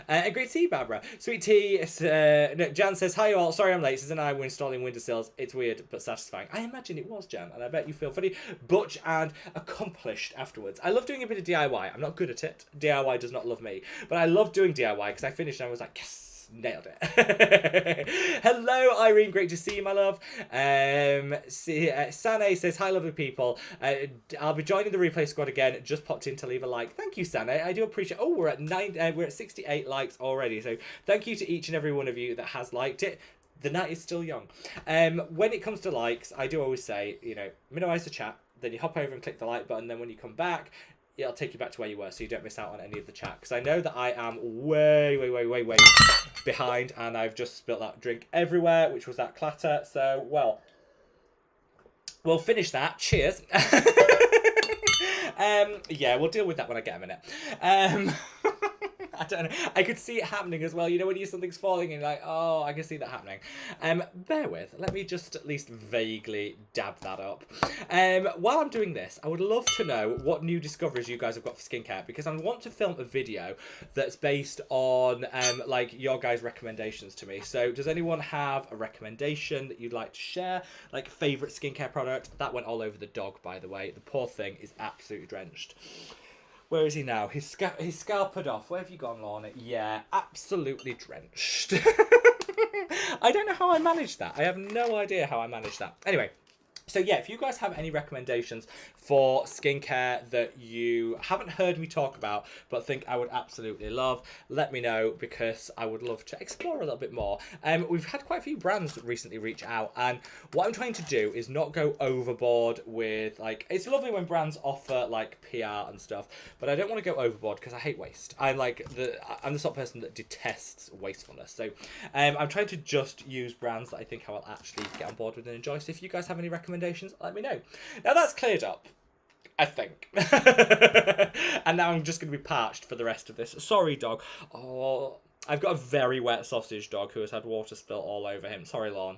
And great to see you, Barbara. Sweet Tea, no, Jan says, hi all, sorry I'm late, since I were installing windowsills. It's weird but satisfying. I imagine it was, Jan, and I bet you feel funny, butch and accomplished afterwards. I love doing a bit of DIY. I'm not good at it. DIY does not love me, but I love doing DIY, because I finished and I was like, yes, nailed it. Hello Irene, great to see you, my love. Sane says, hi lovely people, I'll be joining the replay squad again, just popped in to leave a like. Thank you, Sane, I do appreciate. Oh, we're at 68 likes already, so thank you to each and every one of you that has liked it. The night is still young. When it comes to likes, I do always say, you know, minimize the chat, then you hop over and click the like button, then when you come back, it'll take you back to where you were, so you don't miss out on any of the chat. Because I know that I am way behind, and I've just spilt that drink everywhere, which was that clatter. So, well, we'll finish that. Cheers. Yeah, we'll deal with that when I get a minute. I don't know. I could see it happening as well. You know, when something's falling and you're like, oh, I can see that happening. Bear with. Let me just at least vaguely dab that up. While I'm doing this, I would love to know what new discoveries you guys have got for skincare, because I want to film a video that's based on like your guys' recommendations to me. So does anyone have a recommendation that you'd like to share? Like favourite skincare product? That went all over the dog, by the way. The poor thing is absolutely drenched. Where is he now? His scalpered off. Where have you gone, Lorna? Yeah, absolutely drenched. I don't know how I managed that. I have no idea how I managed that. Anyway, so yeah, if you guys have any recommendations for skincare that you haven't heard me talk about but think I would absolutely love, let me know, because I would love to explore a little bit more. We've had quite a few brands recently reach out, and what I'm trying to do is not go overboard with, like, it's lovely when brands offer like PR and stuff, but I don't want to go overboard because I hate waste. I'm the sort of person that detests wastefulness. So I'm trying to just use brands that I think I will actually get on board with and enjoy. So if you guys have any recommendations, let me know. Now that's cleared up, I think. And now I'm just going to be parched for the rest of this. Sorry, dog. Oh, I've got a very wet sausage dog who has had water spilt all over him. Sorry, Lorne.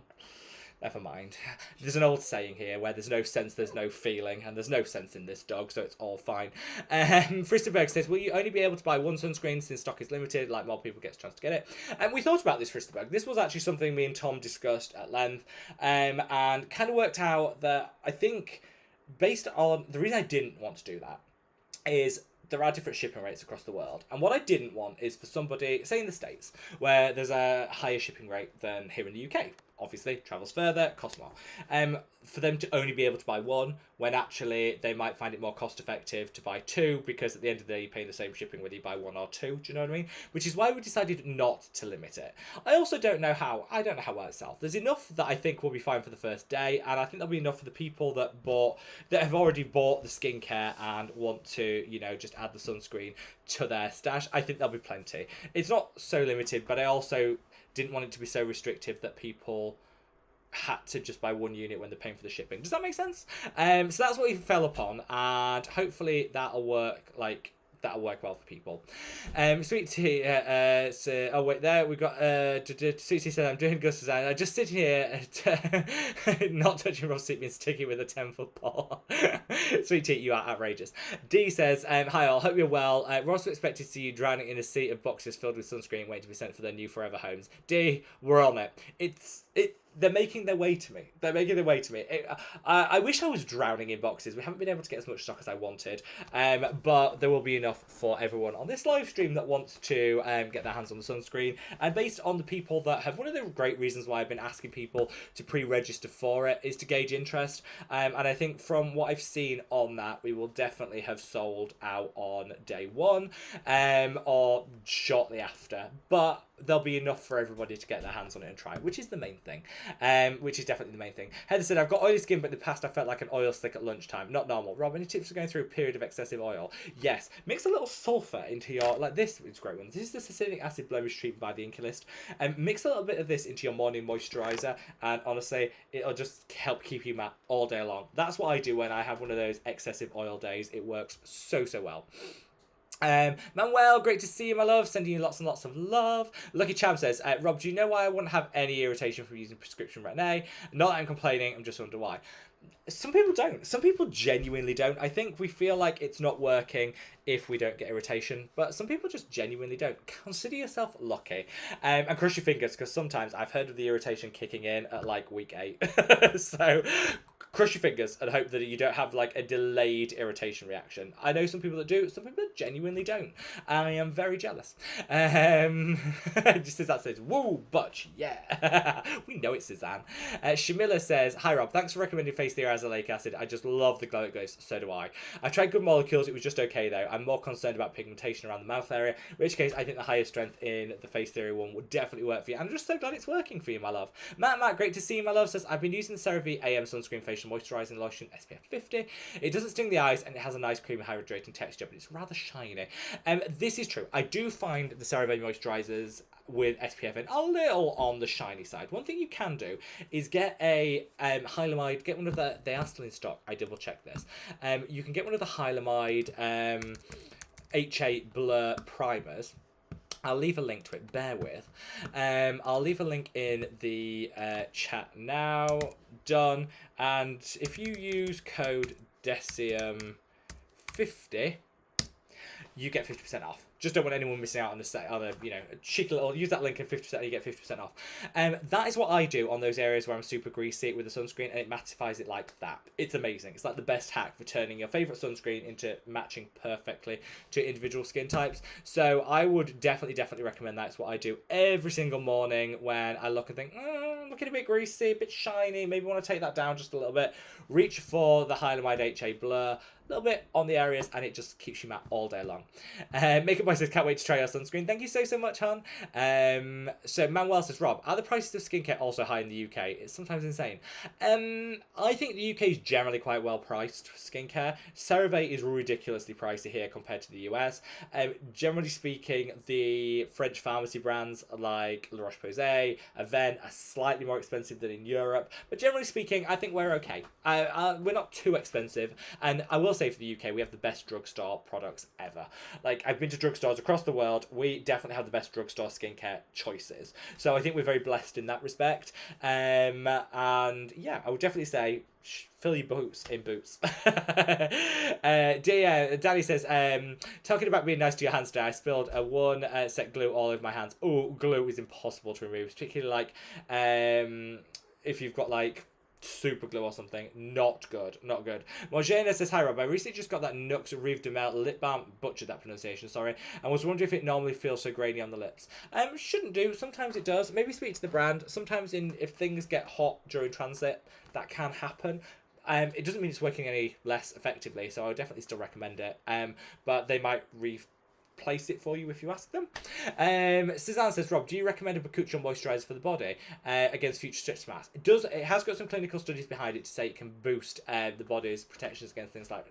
Never mind. There's an old saying here where there's no sense, there's no feeling, and there's no sense in this dog, so it's all fine. Fristenberg says, will you only be able to buy one sunscreen since stock is limited, like more people get a chance to get it? And we thought about this, Fristenberg. This was actually something me and Tom discussed at length, and kind of worked out that I think, based on the reason I didn't want to do that is there are different shipping rates across the world. And what I didn't want is for somebody, say in the States, where there's a higher shipping rate than here in the UK. Obviously, travels further, costs more. For them to only be able to buy one, when actually they might find it more cost effective to buy two, because at the end of the day, you're paying the same shipping whether you buy one or two. Do you know what I mean? Which is why we decided not to limit it. I also don't know how. I don't know how well it sells. There's enough that I think will be fine for the first day, and I think there'll be enough for the people that have already bought the skincare and want to, you know, just add the sunscreen to their stash. I think there'll be plenty. It's not so limited, but I also didn't want it to be so restrictive that people had to just buy one unit when they're paying for the shipping. Does that make sense? So that's what we fell upon, and hopefully that'll work well for people. Sweet Tea, so, oh wait, there we got Sweet Tea said, I'm doing good design. I just sit here not touching raw seat means sticking with a 10-foot pole. Sweet Tea, you are outrageous. D says, hi all, hope you're well. We're also expected to see you drowning in a sea of boxes filled with sunscreen waiting to be sent for their new forever homes. D, we're on it. They're making their way to me. I wish I was drowning in boxes. We haven't been able to get as much stock as I wanted. But there will be enough for everyone on this live stream that wants to get their hands on the sunscreen. And based on the people that have, one of the great reasons why I've been asking people to pre-register for it is to gauge interest. And I think from what I've seen on that, we will definitely have sold out on day one or shortly after. But there'll be enough for everybody to get their hands on it and try, which is the main thing. Which is definitely the main thing. Heather said, I've got oily skin, but in the past I felt like an oil slick at lunchtime. Not normal. Rob, any tips for going through a period of excessive oil? Yes. Mix a little sulfur into your, like this is a great one. This is the salicylic acid blemish treatment by the Incalist. Mix a little bit of this into your morning moisturizer, and honestly, it'll just help keep you matte all day long. That's what I do when I have one of those excessive oil days. It works so well. Manuel, great to see you, my love. Sending you lots and lots of love. Lucky Cham says, Rob, do you know why I wouldn't have any irritation from using prescription Retin-A? Not that I'm complaining, I'm just wondering why. Some people don't. Some people genuinely don't. I think we feel like it's not working if we don't get irritation, but some people just genuinely don't. Consider yourself lucky. And cross your fingers, because sometimes I've heard of the irritation kicking in at like week 8. So cross your fingers and hope that you don't have like a delayed irritation reaction. I know some people that do, some people genuinely don't. I am very jealous. Just as that says, woo, butch, yeah. We know it's Suzanne. Shamila says, hi Rob, thanks for recommending face theory azelaic acid. I just love the glow it goes, so do I. I've tried good molecules, it was just okay though. I'm more concerned about pigmentation around the mouth area, in which case I think the higher strength in the face theory one would definitely work for you. And I'm just so glad it's working for you, my love. Matt, great to see you, my love, says, I've been using the CeraVe AM Sunscreen Facial Moisturising Lotion SPF 50. It doesn't sting the eyes and it has a nice creamy hydrating texture, but it's rather shiny. This is true. I do find the CeraVe moisturisers with SPF in a little on the shiny side. One thing you can do is get a Hylamide, get one of they are still in stock, I double check this. You can get one of the Hylamide H8 Blur primers. I'll leave a link to it, bear with. I'll leave a link in the chat now. Done. And if you use code DECIUM50, you get 50% off. Just don't want anyone missing out on a cheeky little, use that link and 50% and you get 50% off. That is what I do on those areas where I'm super greasy with the sunscreen, and it mattifies it like that. It's amazing. It's like the best hack for turning your favourite sunscreen into matching perfectly to individual skin types. So I would definitely recommend that. It's what I do every single morning when I look and think, I'm looking a bit greasy, a bit shiny, maybe want to take that down just a little bit. Reach for the Hylamide HA Blur, a little bit on the areas, and it just keeps you matte all day long. Makeup Boy says, can't wait to try your sunscreen. Thank you so much, hon. So Manuel says, Rob, are the prices of skincare also high in the UK? It's sometimes insane. I think the UK is generally quite well priced for skincare. CeraVe is ridiculously pricey here compared to the US. Generally speaking, the French pharmacy brands like La Roche-Posay, Avène are slightly more expensive than in Europe, but generally speaking, I think we're okay. We're not too expensive, and I will say for the UK, we have the best drugstore products ever. Like, I've been to drugstores across the world, we definitely have the best drugstore skincare choices. So I think we're very blessed in that respect. And yeah, I would definitely say fill your boots in boots. Danny says, talking about being nice to your hands today, I spilled a one set glue all over my hands. Oh, glue is impossible to remove, particularly like if you've got like super glue or something. Not good, not good. Mojena says, hi Rob, I recently just got that Nux Rive de Mel lip balm, butchered that pronunciation, sorry, and was wondering if it normally feels so grainy on the lips. Shouldn't do, sometimes it does. Maybe speak to the brand. Sometimes if things get hot during transit, that can happen. It doesn't mean it's working any less effectively, so I would definitely still recommend it. But they might place it for you if you ask them. Suzanne says, Rob, do you recommend a Bakuchion moisturizer for the body against future stretch marks? It does. It has got some clinical studies behind it to say it can boost the body's protections against things like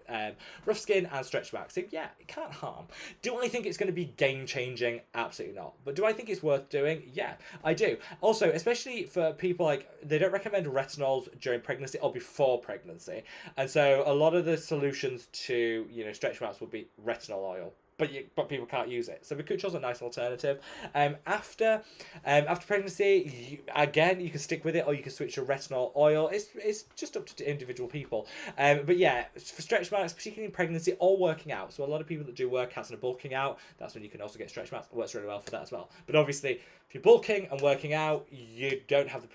rough skin and stretch marks. So yeah, it can't harm. Do I think it's going to be game changing? Absolutely not. But do I think it's worth doing? Yeah, I do. Also, especially for people like, they don't recommend retinols during pregnancy or before pregnancy, and so a lot of the solutions to stretch marks will be retinol oil. But people can't use it. So Bakuchion's a nice alternative. After pregnancy, you can stick with it or you can switch to retinol oil. It's just up to individual people. But yeah, for stretch marks, particularly in pregnancy or working out. So a lot of people that do workouts and are bulking out, that's when you can also get stretch marks. It works really well for that as well. But obviously, if you're bulking and working out, you don't have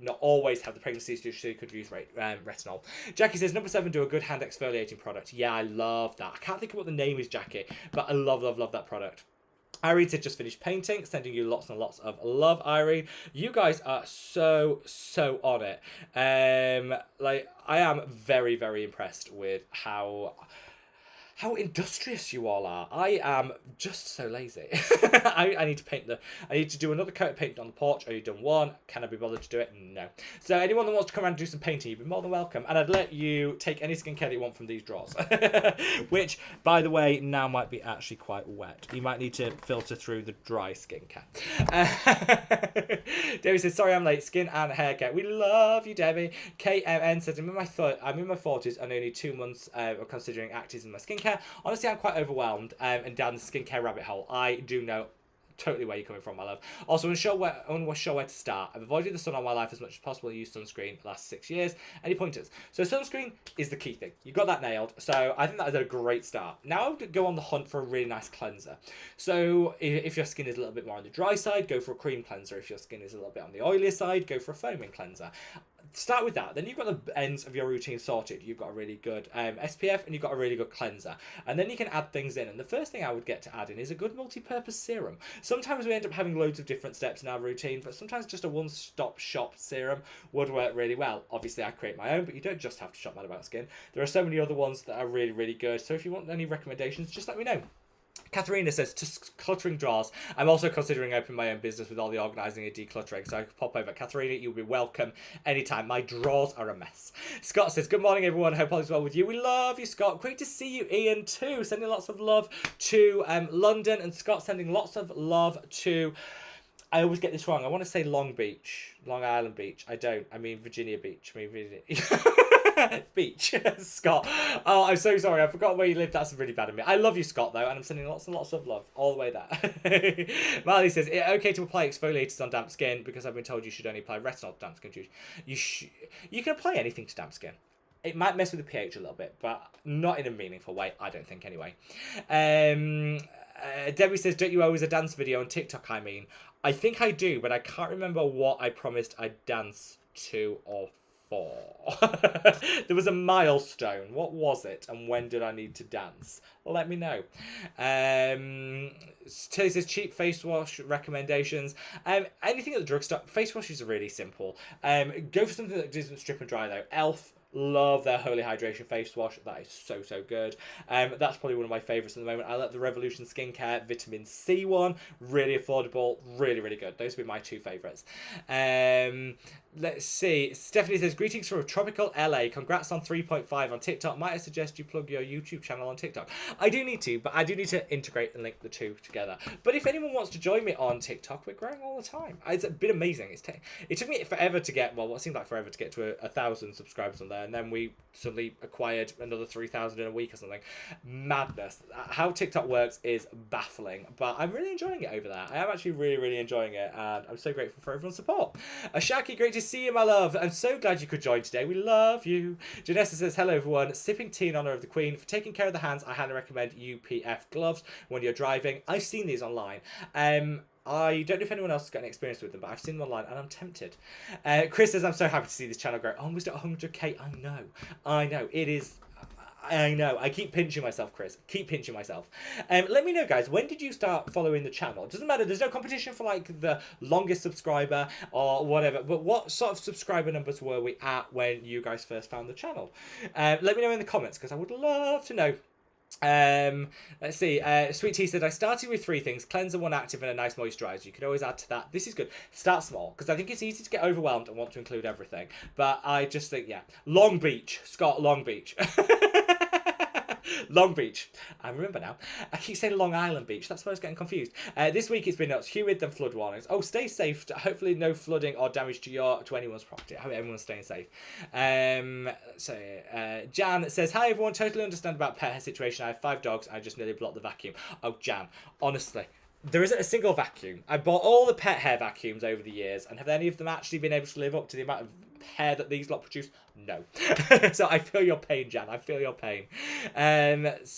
not always have the pregnancy, so you could use retinol. Jackie says, number 7, do a good hand exfoliating product. Yeah, I love that. I can't think of what the name is, Jackie, but I love that product. Irene said, just finished painting, sending you lots and lots of love, Irene. You guys are so on it. I am very, very impressed with how industrious you all are. I am just so lazy. I need to paint I need to do another coat of paint on the porch. Have you done one? Can I be bothered to do it? No. So anyone that wants to come around and do some painting, you'd be more than welcome. And I'd let you take any skincare that you want from these drawers. Which, by the way, now might be actually quite wet. You might need to filter through the dry skincare. Debbie says, sorry I'm late. Skin and hair care. We love you, Debbie. KMN says, I'm in my 40s and only 2 months of considering actives in my skincare. Honestly, I'm quite overwhelmed and down the skincare rabbit hole. I do know totally where you're coming from, my love. Also, I'm sure where to start. I've avoided the sun all my life as much as possible and used sunscreen the last 6 years. Any pointers? So sunscreen is the key thing. You got that nailed. So I think that is a great start. Now I would go on the hunt for a really nice cleanser. So if your skin is a little bit more on the dry side, go for a cream cleanser. If your skin is a little bit on the oilier side, go for a foaming cleanser. Start with that. Then you've got the ends of your routine sorted. You've got a really good SPF and you've got a really good cleanser. And then you can add things in. And the first thing I would get to add in is a good multi-purpose serum. Sometimes we end up having loads of different steps in our routine, but sometimes just a one-stop shop serum would work really well. Obviously, I create my own, but you don't just have to shop Mad About Skin. There are so many other ones that are really, really good. So if you want any recommendations, just let me know. Katharina says, to cluttering drawers, I'm also considering opening my own business with all the organising and decluttering, so I could pop over. Katharina, you'll be welcome anytime. My drawers are a mess. Scott says, good morning, everyone. Hope all is well with you. We love you, Scott. Great to see you, Ian, too. Sending lots of love to London, and Scott sending lots of love to... I always get this wrong. I want to say Long Island Beach. I don't. I mean Virginia Beach. Beach. Scott. Oh, I'm so sorry. I forgot where you live. That's really bad of me. I love you, Scott, though, and I'm sending lots and lots of love all the way there. Marley says, is it okay to apply exfoliators on damp skin? Because I've been told you should only apply retinol to damp skin. You can apply anything to damp skin. It might mess with the pH a little bit, but not in a meaningful way, I don't think, anyway. Debbie says, don't you always a dance video on TikTok, I mean? I think I do, but I can't remember what I promised I'd dance to or for. There was a milestone. What was it? And when did I need to dance? Let me know. Tilly says, cheap face wash recommendations. Anything at the drugstore. Face washes are really simple. Go for something that doesn't strip and dry, though. Elf. Love their Holy Hydration face wash. That is so good. That's probably one of my favourites at the moment. I like the Revolution Skincare Vitamin C one. Really affordable. Really good. Those would be my 2 favourites. Let's see. Stephanie says, greetings from tropical LA. Congrats on 3.5 on TikTok. Might I suggest you plug your YouTube channel on TikTok? I do need to, but I do need to integrate and link the 2 together. But if anyone wants to join me on TikTok, we're growing all the time. It's been amazing. It took me forever to get, well, what seemed like forever to get to 1,000 subscribers on there. And then we suddenly acquired another 3,000 in a week or something. Madness. How TikTok works is baffling, but I'm really enjoying it over there. I am actually really enjoying it, and I'm so grateful for everyone's support. Ashaki, great to see you, my love. I'm so glad you could join today. We love you. Janessa says, hello, everyone. Sipping tea in honour of the Queen. For taking care of the hands, I highly recommend UPF gloves when you're driving. I've seen these online. I don't know if anyone else has got any experience with them, but I've seen them online and I'm tempted. Chris says, I'm so happy to see this channel grow. Almost at 100k. I know. It is. I know. I keep pinching myself, Chris. Keep pinching myself. Let me know, guys. When did you start following the channel? It doesn't matter. There's no competition for like the longest subscriber or whatever. But what sort of subscriber numbers were we at when you guys first found the channel? Let me know in the comments because I would love to know. Let's see. Sweet Tea said, I started with 3 things: cleanser, 1 active, and a nice moisturizer. You could always add to that. This is good. Start small, because I think it's easy to get overwhelmed and want to include everything. But I just think, yeah. Long Beach. Scott, Long Beach. Long Beach. I remember now. I keep saying Long Island Beach. That's why I was getting confused. This week it's been nuts. Humid, then flood warnings. Oh, stay safe. Hopefully no flooding or damage to anyone's property. I hope everyone's staying safe. Jan says, hi everyone. Totally understand about pet hair situation. I have 5 dogs. I just nearly blocked the vacuum. Oh, Jan. Honestly. There isn't a single vacuum. I bought all the pet hair vacuums over the years, and have any of them actually been able to live up to the amount of hair that these lot produce? No. So I feel your pain, Jan. I feel your pain. Let's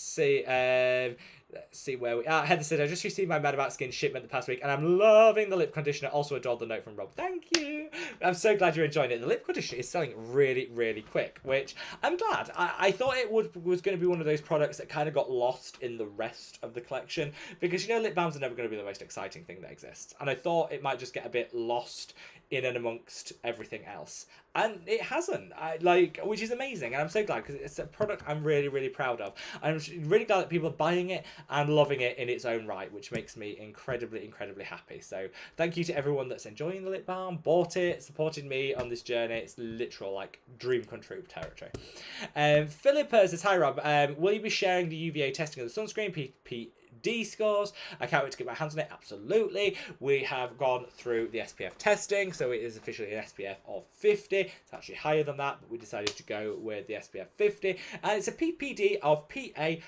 see where we are. Heather said, I just received my Mad About Skin shipment the past week and I'm loving the lip conditioner. Also adored the note from Rob. Thank you. I'm so glad you're enjoying it. The lip conditioner is selling really, really quick, which I'm glad. I thought it was going to be one of those products that kind of got lost in the rest of the collection because, you know, lip balms are never going to be the most exciting thing that exists. And I thought it might just get a bit lost in and amongst everything else. And it hasn't, which is amazing. And I'm so glad because it's a product I'm really, really proud of. I'm really glad that people are buying it and loving it in its own right, which makes me incredibly, incredibly happy. So thank you to everyone that's enjoying the lip balm, bought it, supported me on this journey. It's literal, like, dream come true territory. Philippa says, hi Rob, will you be sharing the UVA testing of the sunscreen, D scores? I can't wait to get my hands on it. Absolutely. We have gone through the SPF testing, so it is officially an SPF of 50. It's actually higher than that, but we decided to go with the SPF 50, and it's a PPD of PA+++++.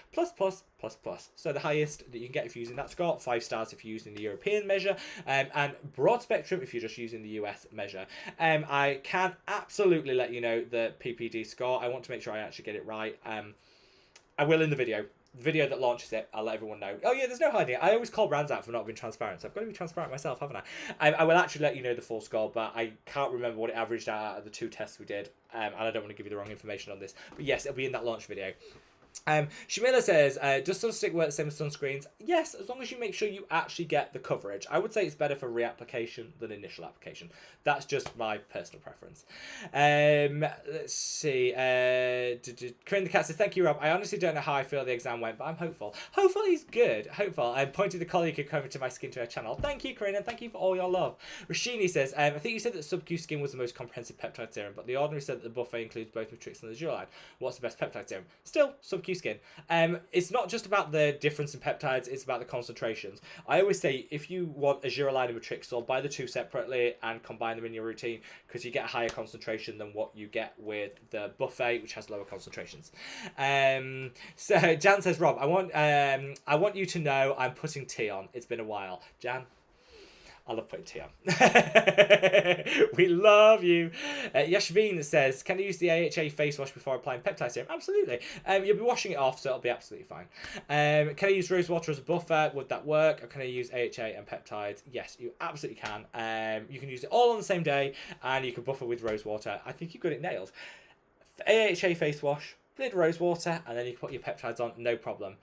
So the highest that you can get if you're using that score. 5 stars if you're using the European measure, and broad spectrum if you're just using the US measure. I can absolutely let you know the PPD score. I want to make sure I actually get it right. I will in the video. The video that launches it, I'll let everyone know. Oh yeah, there's no hiding it. I always call brands out for not being transparent, so I've got to be transparent myself, haven't I? I will actually let you know the full score, but I can't remember what it averaged out of the 2 tests we did, and I don't want to give you the wrong information on this. But yes, it'll be in that launch video. Shamila says, does Sunstick work the same as sunscreens? Yes, as long as you make sure you actually get the coverage. I would say it's better for reapplication than initial application. That's just my personal preference. Let's see. Corinne the Cat says, thank you, Rob. I honestly don't know how I feel the exam went, but I'm hopeful. Hopeful is good. Hopeful. I pointed the colleague who came over to my skincare channel. Thank you, Corinne, and thank you for all your love. Rashini says, I think you said that Sub-Q Skin was the most comprehensive peptide serum, but the Ordinary said that the buffet includes both Matrix and the Azure line. What's the best peptide serum? Still, Sub-Q Skin. It's not just about the difference in peptides, it's about the concentrations. I always say if you want Azure line and Matrixol, buy the 2 separately and combine them in your routine because you get a higher concentration than what you get with the buffet, which has lower concentrations. So Jan says, Rob, I want you to know I'm putting tea on. It's been a while. Jan, I love putting tea on. We love you. Yashveen says, can I use the AHA face wash before applying peptide serum? Absolutely. You'll be washing it off, so it'll be absolutely fine. Can I use rose water as a buffer? Would that work? Or can I use AHA and peptides? Yes, you absolutely can. You can use it all on the same day, and you can buffer with rose water. I think you've got it nailed. AHA face wash, bit of rose water, and then you can put your peptides on, no problem.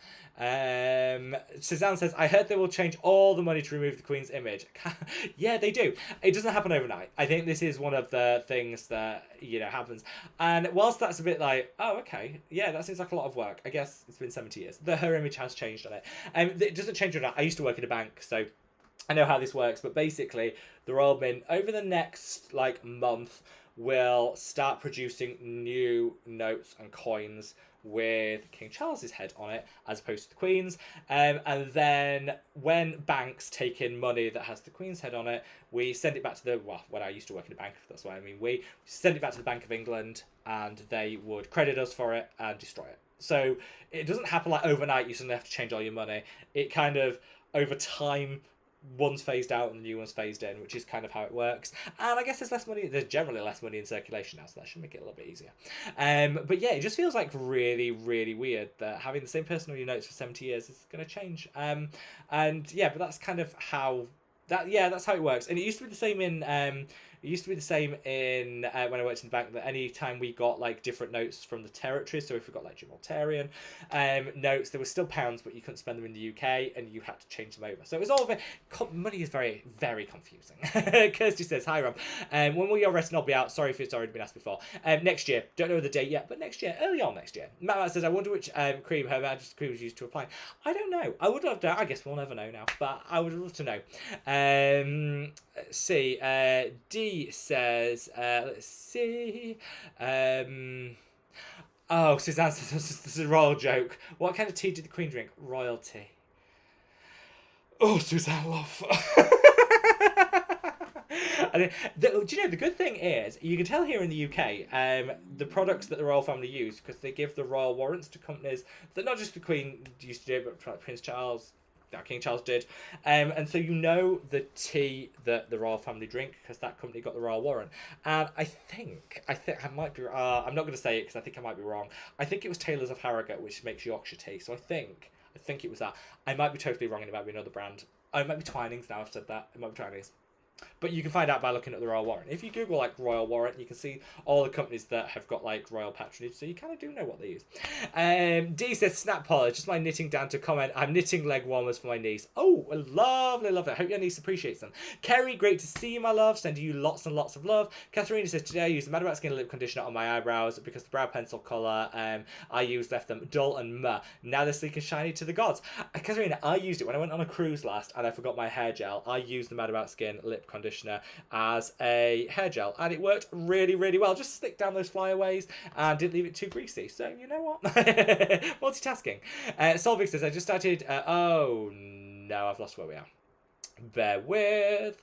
Suzanne says, I heard they will change all the money to remove the Queen's image. Yeah, they do. It doesn't happen overnight. I think this is one of the things that, you know, happens. And whilst that's a bit like, oh, okay, yeah, that seems like a lot of work. I guess it's been 70 years. Her image has changed on it. It doesn't change overnight. I used to work in a bank, so I know how this works. But basically, the Royal Mint, over the next, like, month, will start producing new notes and coins with King Charles's head on it as opposed to the Queen's, and then when banks take in money that has the Queen's head on it, we send it back to the, well, when I used to work in a bank, that's what I mean, we send it back to the Bank of England and they would credit us for it and destroy it. So it doesn't happen like overnight, you suddenly have to change all your money. It kind of, over time, one's phased out and the new one's phased in, which is kind of how it works. And I guess there's generally less money in circulation now, so that should make it a little bit easier. But yeah, it just feels like really, really weird that having the same person on your notes for 70 years is going to change. And yeah, but that's kind of how That's how it works. And it used to be the same in when I worked in the bank, that any time we got like different notes from the territory, so if we got like Gibraltarian notes, there were still pounds, but you couldn't spend them in the UK, and you had to change them over. So it was all money is very, very confusing. Kirsty says, "Hi Rob, when will your retinol be out? Sorry if it's already been asked before. Next year. Don't know the date yet, but next year, early on next year." Matt says, "I wonder which cream Her Majesty's cream was used to apply." I don't know. I would love to. I guess we'll never know now, but I would love to know. Let's see. D says, let's see. Oh, Suzanne says, this is a royal joke. What kind of tea did the Queen drink? Royal tea. Oh, Suzanne, love. Do you know, the good thing is, you can tell here in the UK, the products that the royal family use, because they give the royal warrants to companies that not just the Queen used to do, but Prince Charles, King Charles did, and so you know the tea that the royal family drink because that company got the royal warrant. And I think I might be. I'm not going to say it because I think I might be wrong. I think it was Taylor's of Harrogate, which makes Yorkshire tea. So I think it was that. I might be totally wrong, and it might be another brand. Oh, it might be Twinings. Now I've said that, it might be Twinings. But you can find out by looking at the Royal Warrant. If you Google like Royal Warrant, you can see all the companies that have got like royal patronage, so you kind of do know what they use. D says, "Snap polish, just my knitting down to comment. I'm knitting leg warmers for my niece." Oh, lovely, lovely. I hope your niece appreciates them. Kerry, great to see you, my love. Sending you lots and lots of love. Katharina says, "Today I used the Mad About Skin lip conditioner on my eyebrows because the brow pencil colour I used left them dull and meh. Now they're sleek and shiny to the gods." Katharina, I used it when I went on a cruise last and I forgot my hair gel. I used the Mad About Skin lip conditioner as a hair gel, and it worked really, really well. Just stick down those flyaways and didn't leave it too greasy. So you know what? Multitasking. Solvig says, "I just started." Oh no, I've lost where we are. Bear with.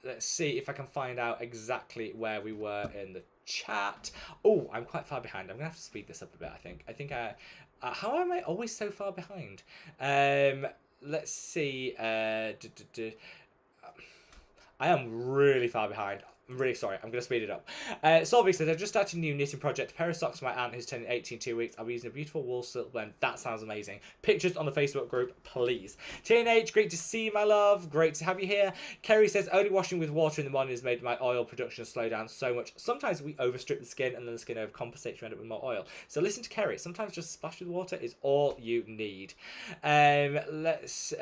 Let's see if I can find out exactly where we were in the chat. Oh, I'm quite far behind. I'm gonna have to speed this up a bit. I think how am I always so far behind? Let's see. I am really far behind. I'm really sorry. I'm going to speed it up. Solvig says, "I've just started a new knitting project. A pair of socks for my aunt who's turning 18 in 2 weeks. I'll be using a beautiful wool silk blend." That sounds amazing. Pictures on the Facebook group, please. TNH, great to see you, my love. Great to have you here. Kerry says, "Only washing with water in the morning has made my oil production slow down so much. Sometimes we overstrip the skin and then the skin overcompensates to end up with more oil." So listen to Kerry. Sometimes just splash with water is all you need. Let's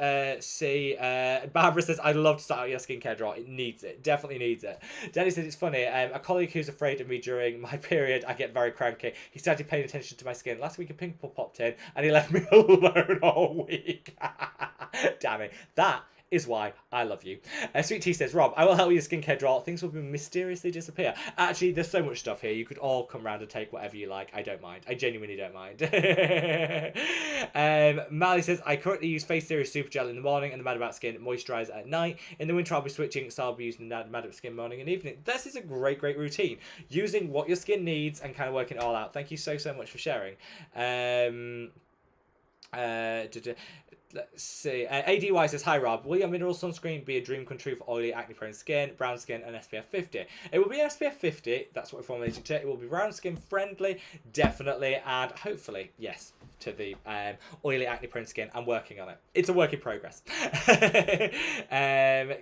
see. Barbara says, "I'd love to start out your skincare drawer. It needs it. Definitely needs it." Danny says, "It's funny. A colleague who's afraid of me during my period, I get very cranky. He started paying attention to my skin. Last week a pimple popped in and he left me alone all week." Damn it. That is why I love you. Sweet Tea says, "Rob, I will help you with skincare drawer. Things will mysteriously disappear." Actually, there's so much stuff here. You could all come round and take whatever you like. I don't mind. I genuinely don't mind. Mally says, "I currently use Face Series Super Gel in the morning and the Mad About Skin moisturizer at night. In the winter, I'll be switching, so I'll be using the Mad About Skin morning and evening." This is a great, great routine. Using what your skin needs and kind of working it all out. Thank you so, so much for sharing. Let's see. ADY says, "Hi Rob, will your mineral sunscreen be a dream come true for oily, acne-prone skin, brown skin, and SPF 50? It will be SPF 50. That's what we're formulating to. It will be brown skin friendly, definitely, and hopefully, yes, to the oily, acne-prone skin. I'm working on it. It's a work in progress."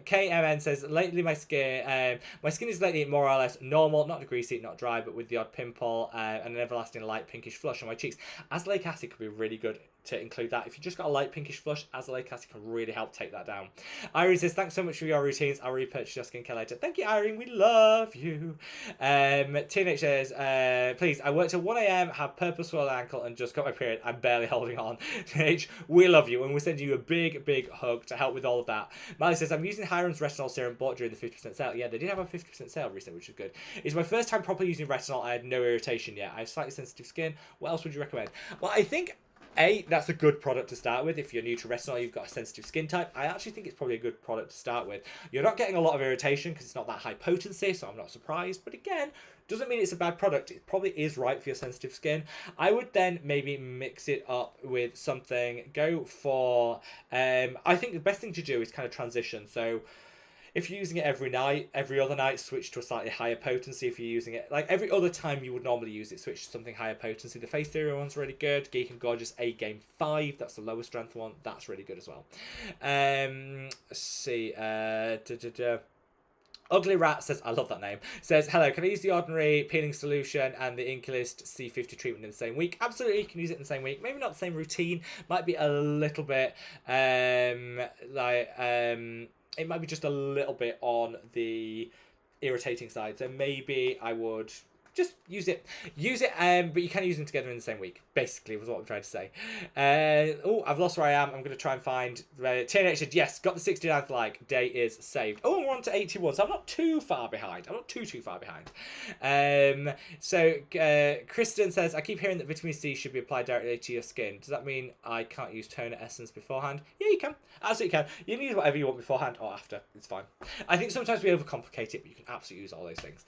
KMN says, "Lately my skin is lately more or less normal, not greasy, not dry, but with the odd pimple and an everlasting light pinkish flush on my cheeks. Azelaic acid could be really good to include that. If you just got a light pinkish flush, azelaic acid can really help take that down." Irene says, "Thanks so much for your routines. I'll repurchase your skincare later." Thank you, Irene. We love you. Teenage says, "Please, I work till 1 a.m, have purple swollen ankle, and just got my period. I'm barely holding on." Teenage, we love you, and we're sending you a big, big hug to help with all of that. Miley says, "I'm using Hiram's retinol serum bought during the 50% sale." Yeah, they did have a 50% sale recently, which is good. "It's my first time properly using retinol. I had no irritation yet. I have slightly sensitive skin. What else would you recommend?" Well, I think that's a good product to start with. If you're new to retinol, you've got a sensitive skin type, I actually think it's probably a good product to start with. You're not getting a lot of irritation because it's not that high potency, so I'm not surprised. But again, doesn't mean it's a bad product. It probably is right for your sensitive skin. I would then maybe mix it up with something. Go for, I think the best thing to do is kind of transition. So if you're using it every night, every other night, switch to a slightly higher potency. If you're using it like every other time you would normally use it, switch to something higher potency. The Face Theory one's really good. Geek and Gorgeous A Game 5, that's the lower strength one. That's really good as well. Let's see. Ugly Rat says, I love that name, says, hello, can I use the Ordinary Peeling Solution and the Inculist C50 treatment in the same week? Absolutely, you can use it in the same week. Maybe not the same routine. Might be a little bit, it might be just a little bit on the irritating side. So maybe I would just use it, but you can use them together in the same week, basically, was what I'm trying to say. Oh, I've lost where I am. I'm going to try and find TNH said, yes, got the 69th like, day is saved. Oh, and we're on to 81, so I'm not too far behind. I'm not too far behind. Kristen says, I keep hearing that vitamin C should be applied directly to your skin. Does that mean I can't use toner essence beforehand? Yeah, you can. Absolutely can. You can use whatever you want beforehand or after. It's fine. I think sometimes we overcomplicate it, but you can absolutely use all those things.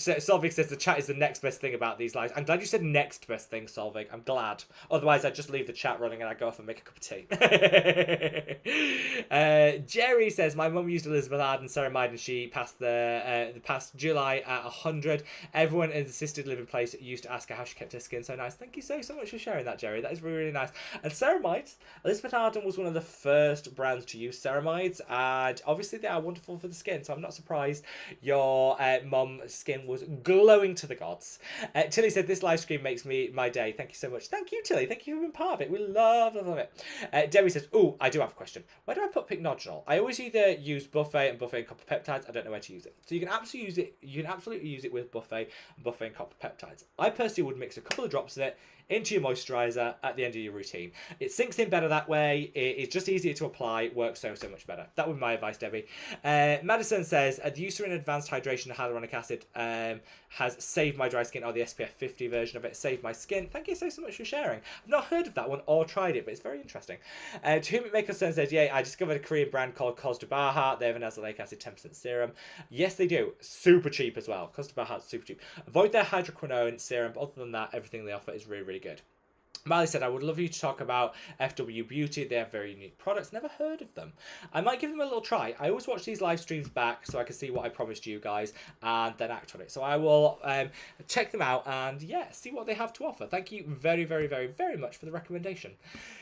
So Solvig says the chat is the next best thing about these lives. I'm glad you said next best thing, Solvig. I'm glad. Otherwise, I'd just leave the chat running and I'd go off and make a cup of tea. Jerry says, my mum used Elizabeth Arden ceramide and she passed the past July at 100. Everyone in the assisted living place used to ask her how she kept her skin so nice. Thank you so much for sharing that, Jerry. That is really, really nice. And ceramides, Elizabeth Arden was one of the first brands to use ceramides, and obviously they are wonderful for the skin, so I'm not surprised your mum's skin was glowing to the gods. Tilly said, this live stream makes my day. Thank you so much. Thank you, Tilly. Thank you for being part of it. We love it. Debbie says, oh, I do have a question. Where do I put pycnogenol? I always either use Buffet and Buffet and copper peptides. I don't know where to use it. So you can absolutely use it. You can absolutely use it with Buffet and copper peptides. I personally would mix a couple of drops of it into your moisturizer at the end of your routine. It sinks in better that way. It's just easier to apply. Works so much better. That would be my advice, Debbie. Madison says, the Eucerin Advanced Hydration Hyaluronic Acid has saved my dry skin, or the SPF 50 version of it saved my skin. Thank you so much for sharing. I've not heard of that one or tried it, but it's very interesting. To whom it may concern says, yeah, I discovered a Korean brand called Cos de Baha. They have an azelaic acid 10% serum. Yes, they do. Super cheap as well. Cos de Baha is super cheap. Avoid their hydroquinone serum, but other than that, everything they offer is really, really good. Miley said, I would love you to talk about FW Beauty. They have very unique products. Never heard of them. I might give them a little try. I always watch these live streams back so I can see what I promised you guys and then act on it. So I will check them out and, yeah, see what they have to offer. Thank you very, very, very, very much for the recommendation.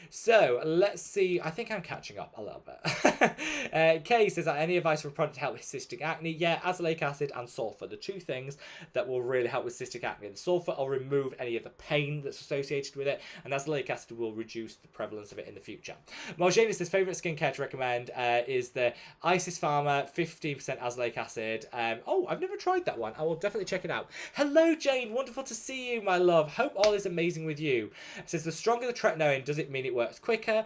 So let's see. I think I'm catching up a little bit. Kay says, any advice for a product to help with cystic acne? Yeah, azelaic acid and sulfur, the two things that will really help with cystic acne. The sulfur will remove any of the pain that's associated with it, and azelaic acid will reduce the prevalence of it in the future. Marjane says, favourite skincare to recommend is the Isis Pharma 15% azelaic acid. Oh, I've never tried that one. I will definitely check it out. Hello, Jane. Wonderful to see you, my love. Hope all is amazing with you. It says, the stronger the tretinoin, does it mean it works quicker?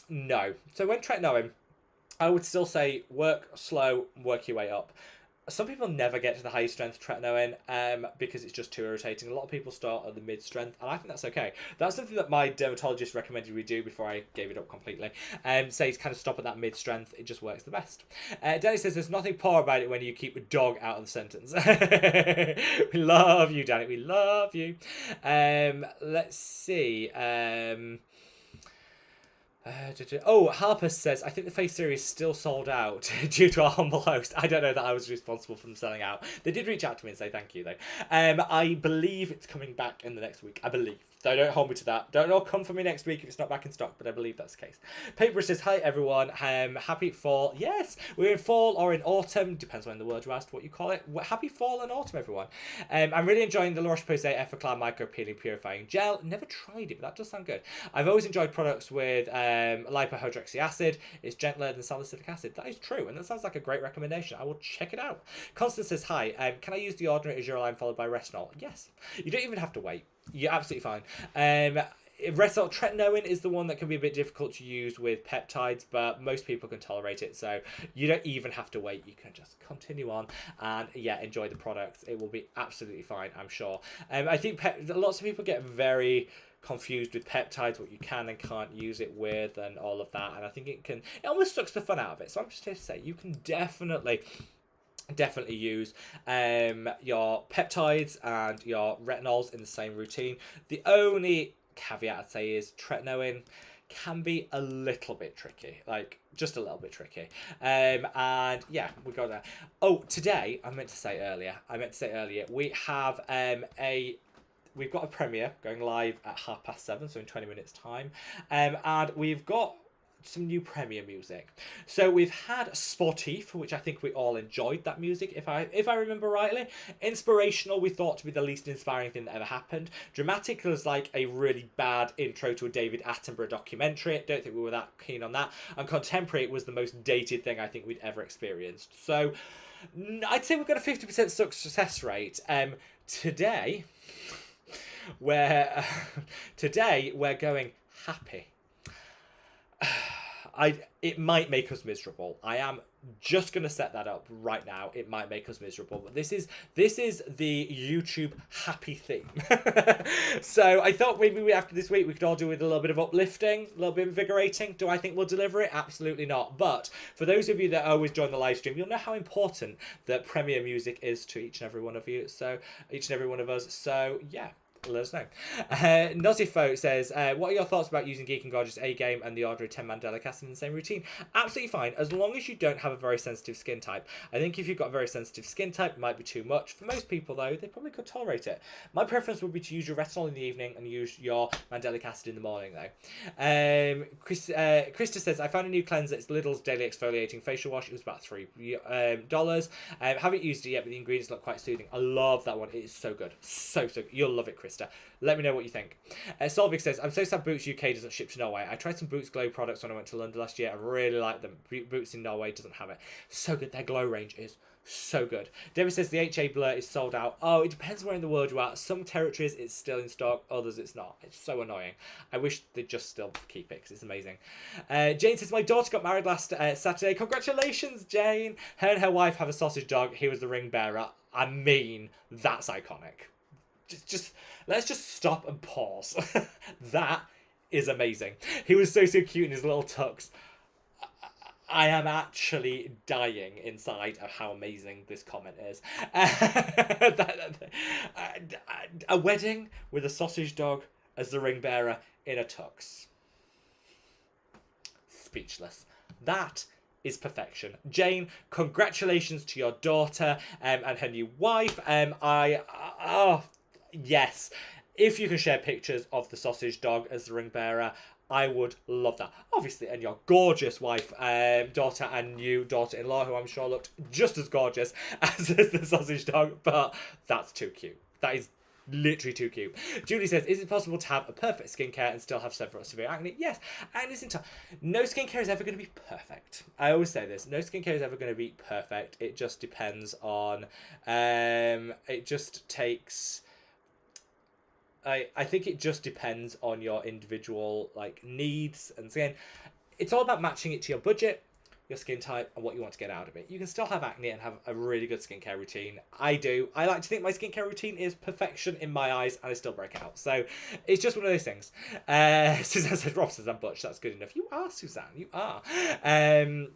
No. So when tretinoin, I would still say work slow, work your way up. Some people never get to the high strength tretinoin because it's just too irritating. A lot of people start at the mid strength, and I think that's okay. That's something that my dermatologist recommended we do before I gave it up completely. Say kind of stop at that mid strength. It just works the best. Danny says there's nothing poor about it when you keep a dog out of the sentence. We love you, Danny. We love you. Let's see. Harper says, I think the Face series is still sold out due to our humble host. I don't know that I was responsible for them selling out. They did reach out to me and say thank you, though. I believe it's coming back in the next week. I believe. So don't hold me to that. Don't all come for me next week if it's not back in stock, but I believe that's the case. Paper says, hi everyone. Happy fall. Yes, we're in fall or in autumn. Depends on the word you asked what you call it. Happy fall and autumn, everyone. I'm really enjoying the La Roche-Posay Effaclar Micro Peeling Purifying Gel. Never tried it, but that does sound good. I've always enjoyed products with lipohydroxy acid. It's gentler than salicylic acid. That is true, and that sounds like a great recommendation. I will check it out. Constance says, hi. Can I use the ordinary Azure line followed by retinol? Yes. You don't even have to wait. You're absolutely fine. Retinol tretinoin is the one that can be a bit difficult to use with peptides, but most people can tolerate it, so you don't even have to wait. You can just continue on and, yeah, enjoy the product. It will be absolutely fine, I'm sure. I think lots of people get very confused with peptides, what you can and can't use it with and all of that, and I think it almost sucks the fun out of it. So I'm just here to say you can definitely use your peptides and your retinols in the same routine. The only caveat I'd say is tretinoin can be a little bit tricky, like just a little bit tricky. And yeah, we got that. Oh, today I meant to say earlier, we have we've got a premiere going live at 7:30, so in 20 minutes time, and we've got some new premiere music. So we've had Sportif, which I think we all enjoyed that music, if I remember rightly. Inspirational, we thought to be the least inspiring thing that ever happened. Dramatic was like a really bad intro to a David Attenborough documentary. Don't think we were that keen on that. And Contemporary was the most dated thing I think we'd ever experienced. So I'd say we've got a 50% success rate. Today we're going happy. It might make us miserable. I am just going to set that up right now. It might make us miserable, but this is the YouTube happy theme. So I thought maybe after this week we could all do with a little bit of uplifting, a little bit of invigorating. Do I think we'll deliver it? Absolutely not. But for those of you that always join the live stream, you'll know how important that premiere music is to each and every one of you. So each and every one of us. So yeah. Let us know. Nozifo says, what are your thoughts about using Geek and Gorgeous A-Game and the Ordinary 10 Mandela Cast in the same routine? Absolutely fine, as long as you don't have a very sensitive skin type. I think if you've got a very sensitive skin type, it might be too much. For most people, though, they probably could tolerate it. My preference would be to use your retinol in the evening and use your mandelic acid in the morning, though. Krista says, I found a new cleanser. It's Lidl's Daily Exfoliating Facial Wash. It was about $3. Haven't used it yet, but the ingredients look quite soothing. I love that one. It is so good. So good. You'll love it, Krista. Let me know what you think. Solvik says, I'm so sad Boots UK doesn't ship to Norway. I tried some Boots Glow products when I went to London last year. I really like them. Boots in Norway doesn't have it. So good. Their Glow range is so good. Debbie says the HA Blur is sold out. Oh, it depends where in the world you are. Some territories it's still in stock, others it's not. It's so annoying. I wish they'd just still keep it because it's amazing. Jane says, my daughter got married last Saturday. Congratulations, Jane. Her and her wife have a sausage dog. He was the ring bearer. I mean, that's iconic. Let's just stop and pause. That is amazing. He was so cute in his little tux. I am actually dying inside of how amazing this comment is. A wedding with a sausage dog as the ring bearer in a tux. Speechless. That is perfection. Jane, congratulations to your daughter and her new wife. Yes, if you can share pictures of the sausage dog as the ring bearer, I would love that. Obviously, and your gorgeous wife, daughter and new daughter-in-law, who I'm sure looked just as gorgeous as the sausage dog, but that's too cute. That is literally too cute. Julie says, is it possible to have a perfect skincare and still have severe acne? Yes, and no skincare is ever going to be perfect. I always say this, no skincare is ever going to be perfect. It just depends on, it just takes... I think it just depends on your individual needs and skin. It's all about matching it to your budget, your skin type, and what you want to get out of it. You can still have acne and have a really good skincare routine. I do. I like to think my skincare routine is perfection in my eyes, and I still break out. So it's just one of those things. Suzanne says, Rob says I'm butch. That's good enough. You are, Suzanne. You are.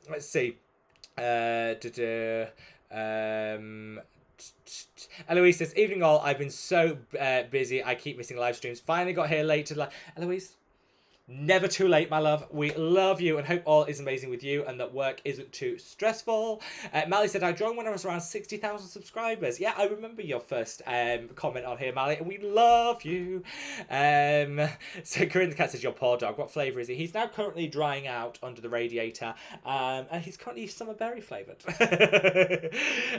Let's see. Eloise says, evening all, I've been so busy, I keep missing live streams. Finally got here late to Eloise, never too late, my love. We love you and hope all is amazing with you and that work isn't too stressful. Mally said, I joined when I was around 60,000 subscribers. Yeah, I remember your first comment on here, Mally, and we love you. So Corinne the Cat says, your poor dog, what flavour is he? He's now currently drying out under the radiator, and he's currently summer berry flavoured.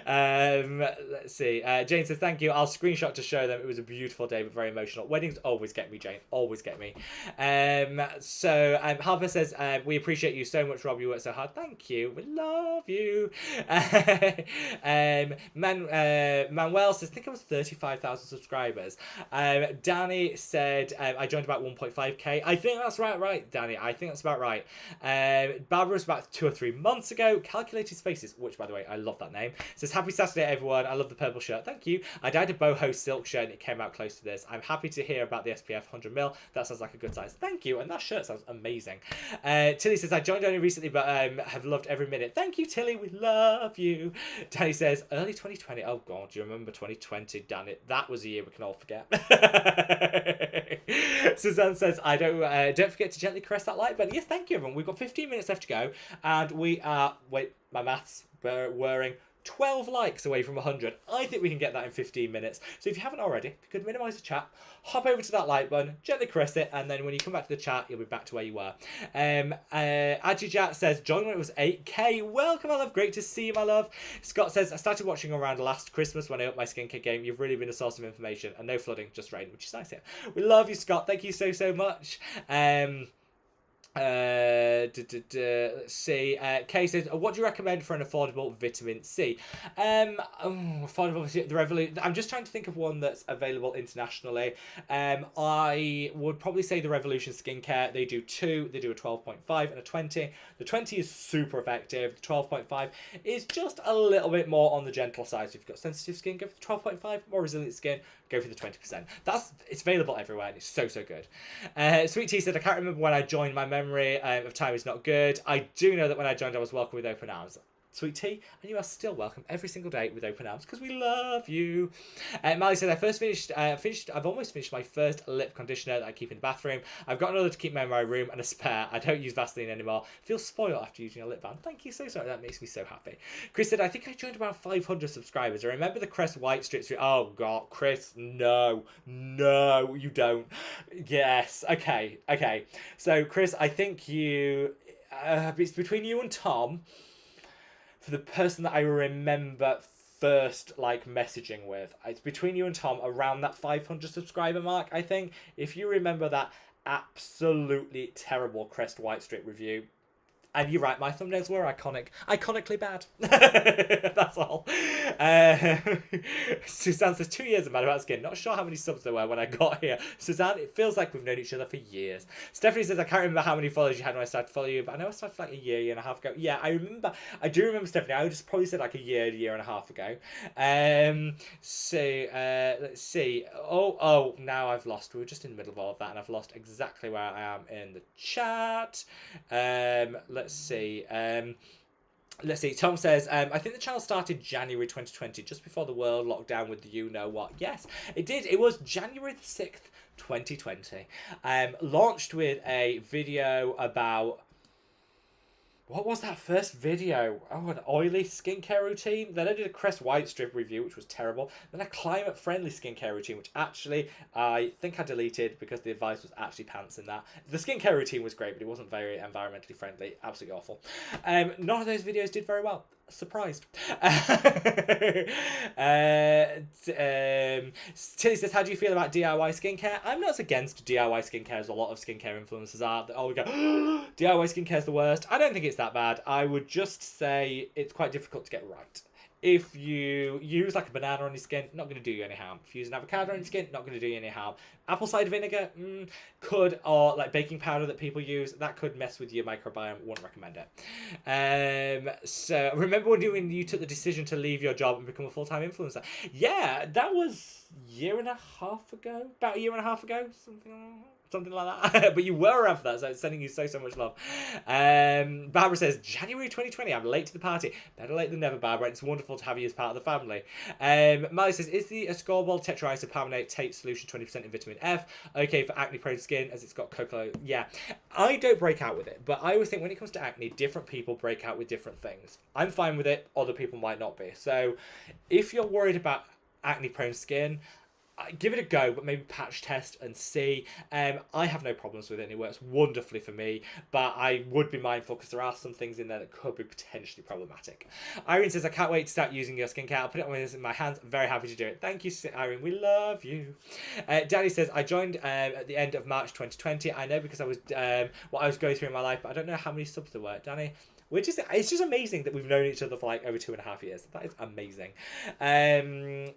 Let's see. Jane says, thank you. I'll screenshot to show them. It was a beautiful day, but very emotional. Weddings always get me, Jane. Always get me. Harper says, we appreciate you so much, Rob. You work so hard. Thank you. We love you. Manuel says, I think it was 35,000 subscribers. Danny said, I joined about 1.5k. I think that's right, Danny. I think that's about right. Barbara was about 2 or 3 months ago. Calculated Spaces, which, by the way, I love that name, says, happy Saturday, everyone. I love the purple shirt. Thank you. I dyed a boho silk shirt and it came out close to this. I'm happy to hear about the SPF 100ml. That sounds like a good size. Thank you. and that shirt sounds amazing. Tilly says, I joined only recently, but have loved every minute. Thank you, Tilly. We love you. Danny says, early 2020. Oh, God, do you remember 2020? Damn it. That was a year we can all forget. Suzanne says, I don't forget to gently caress that like button. Yes, thank you, everyone. We've got 15 minutes left to go, and we are, wait, my maths, wearing 12 likes away from 100. I think we can get that in 15 minutes. So if you haven't already, if you could minimise the chat, hop over to that like button, gently caress it, and then when you come back to the chat, you'll be back to where you were. Ajijat says, join when it was 8k. Welcome, my love. Great to see you, my love. Scott says, I started watching around last Christmas when I upped my skincare game. You've really been a source of information, and no flooding, just rain, which is nice here. We love you, Scott. Thank you so, so much. Let's see. Kay says, what do you recommend for an affordable vitamin C? Affordable, the Revolution. I'm just trying to think of one that's available internationally. I would probably say the Revolution Skincare. They do two. They do a 12.5 and a 20. The 20 is super effective. The 12.5 is just a little bit more on the gentle side. So if you've got sensitive skin, go for the 12.5. More resilient skin, go for the 20%. It's available everywhere and it's so, so good. Sweet Tea said, I can't remember when I joined. My memory of time is not good. I do know that when I joined, I was welcomed with open arms. Sweet Tea, and you are still welcome every single day with open arms because we love you. Mally said, I've almost finished my first lip conditioner that I keep in the bathroom. I've got another to keep in my room and a spare. I don't use Vaseline anymore. Feel spoiled after using a lip balm. Thank you so much. That makes me so happy. Chris said, I think I joined around 500 subscribers. I remember the Crest White strips. Oh God, Chris, no, you don't. Yes, okay. So Chris, I think it's between you and Tom. For the person that I remember first messaging with, it's between you and Tom around that 500 subscriber mark, I think. If you remember that absolutely terrible Crest White Strip review, and you're right, my thumbnails were iconically bad. That's all. Suzanne says, 2 years of Mad About Skin. Not sure how many subs there were when I got here. Suzanne, it feels like we've known each other for years. Stephanie says, I can't remember how many followers you had when I started to follow you, but I know I started a year and a half ago. Yeah, I do remember, Stephanie. I would just probably said a year and a half ago. Let's see. Oh, now I've lost. We were just in the middle of all of that, and I've lost exactly where I am in the chat. Let's see. Tom says, I think the channel started January 2020, just before the world locked down with the you-know-what. Yes, it did. It was January the 6th, 2020. Launched with a video about... What was that first video? Oh, an oily skincare routine. Then I did a Crest White Strip review, which was terrible. Then a climate-friendly skincare routine, which actually I think I deleted because the advice was actually pants in that. The skincare routine was great, but it wasn't very environmentally friendly. Absolutely awful. None of those videos did very well. Surprised. Tilly says, how do you feel about DIY skincare? I'm not as against DIY skincare as a lot of skincare influencers are. We go, DIY skincare is the worst. I don't think it's that bad. I would just say it's quite difficult to get right. If you use a banana on your skin, not going to do you any harm. If you use an avocado on your skin, not going to do you any harm. Apple cider vinegar, could, or baking powder that people use, that could mess with your microbiome. Wouldn't recommend it. So remember when you took the decision to leave your job and become a full-time influencer? Yeah, that was about a year and a half ago, something like that. But you were around for that, so it's sending you so much love. Barbara says, January 2020, I'm late to the party. Better late than never, Barbara. It's wonderful to have you as part of the family. Molly says, is the ascorbyl tetraisopropanate Tate solution 20% in vitamin F okay for acne-prone skin as it's got cocoa? Yeah, I don't break out with it, but I always think when it comes to acne, different people break out with different things. I'm fine with it, other people might not be. So if you're worried about acne-prone skin, give it a go, but maybe patch test and see. I have no problems with it, and it works wonderfully for me, but I would be mindful because there are some things in there that could be potentially problematic. Irene says, I can't wait to start using your skincare. I'll put it on in my hands. I'm very happy to do it. Thank you, Irene. We love you. Danny says, I joined at the end of March 2020. I know because I was what I was going through in my life, but I don't know how many subs there were. Danny, it's just amazing that we've known each other for over 2.5 years. That is amazing. KMN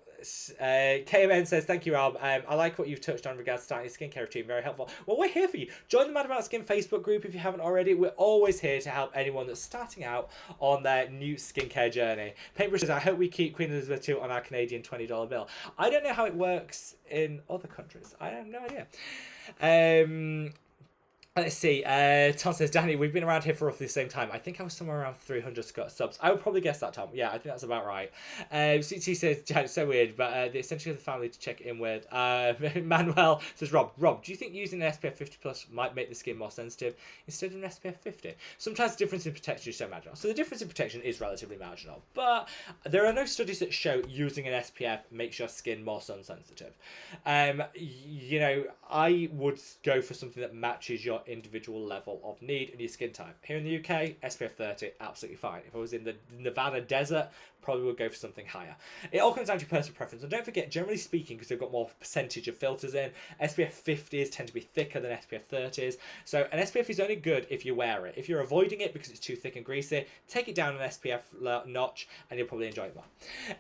says, thank you, Rob. I like what you've touched on in regards to starting a skincare routine. Very helpful. Well, we're here for you. Join the Mad About Skin Facebook group if you haven't already. We're always here to help anyone that's starting out on their new skincare journey. Paintbrush says, I hope we keep Queen Elizabeth II on our Canadian $20 bill. I don't know how it works in other countries. I have no idea. Let's see. Tom says, Danny, we've been around here for roughly the same time. I think I was somewhere around 300 subs. I would probably guess that, Tom. Yeah, I think that's about right. CT says, yeah, it's so weird, but the essentially the family to check in with. Manuel says, Rob, do you think using an SPF 50 plus might make the skin more sensitive instead of an SPF 50? Sometimes the difference in protection is so marginal. So the difference in protection is relatively marginal, but there are no studies that show using an SPF makes your skin more sun sensitive. You know, I would go for something that matches your individual level of need and your skin type. Here in the UK, SPF 30, absolutely fine. If I was in the Nevada desert, probably would go for something higher. It all comes down to personal preference. And don't forget, generally speaking, because they've got more percentage of filters in, SPF 50s tend to be thicker than SPF 30s. So an SPF is only good if you wear it. If you're avoiding it because it's too thick and greasy, take it down an SPF notch and you'll probably enjoy it more.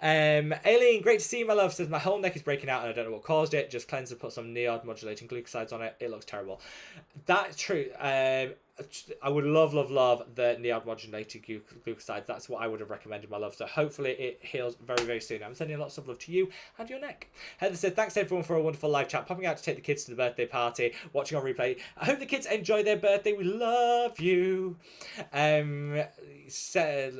Aileen, great to see you, my love, says, my whole neck is breaking out and I don't know what caused it. Just cleanse and put some neod modulating glucosides on it. It looks terrible. That's true. I would love the neod modulated glucosides. That's what I would have recommended, my love. So hopefully it heals very, very soon. I'm sending lots of love to you and your neck. Heather said, thanks everyone for a wonderful live chat. Popping out to take the kids to the birthday party, watching on replay. I hope the kids enjoy their birthday. We love you. Tom says,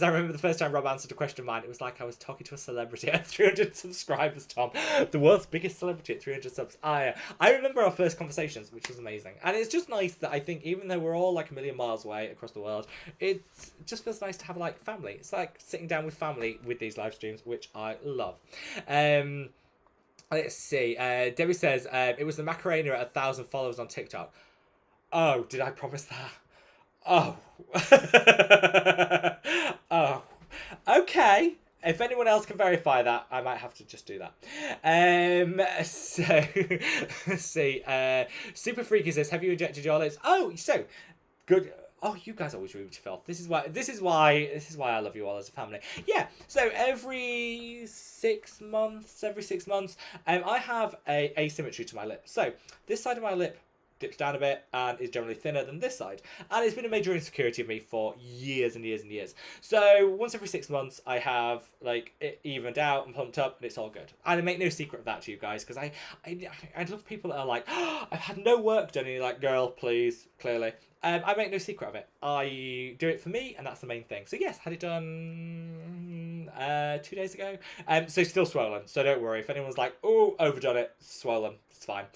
I remember the first time Rob answered a question of mine. It was like I was talking to a celebrity at 300 subscribers, Tom. The world's biggest celebrity at 300 subs. I remember our first conversations, which was amazing. And it's just nice that I think even though we're all like a million miles away across the world, it just feels nice to have like family. It's like sitting down with family with these live streams, which I love. Let's see. Debbie says, it was the Macarena at 1,000 followers on TikTok. Oh, did I promise that? Oh. Oh. Okay. If anyone else can verify that, I might have to just do that. So, let's see. Super Freaky says, have you injected your lips? Oh, so, good. Oh, you guys always rude to filth. This is why I love you all as a family. Yeah, so every 6 months, I have a asymmetry to my lip. So, this side of my lip dips down a bit and is generally thinner than this side, and it's been a major insecurity of me for years and years and years. So once every 6 months I have like it evened out and pumped up and it's all good, and I make no secret of that to you guys, because I love people that are like, oh, I've had no work done, and you're like, girl, please, clearly. I make no secret of it. I do it for me, and that's the main thing. So yes, had it done 2 days ago. So still swollen. So don't worry. If anyone's like, oh, overdone it, swollen, it's fine.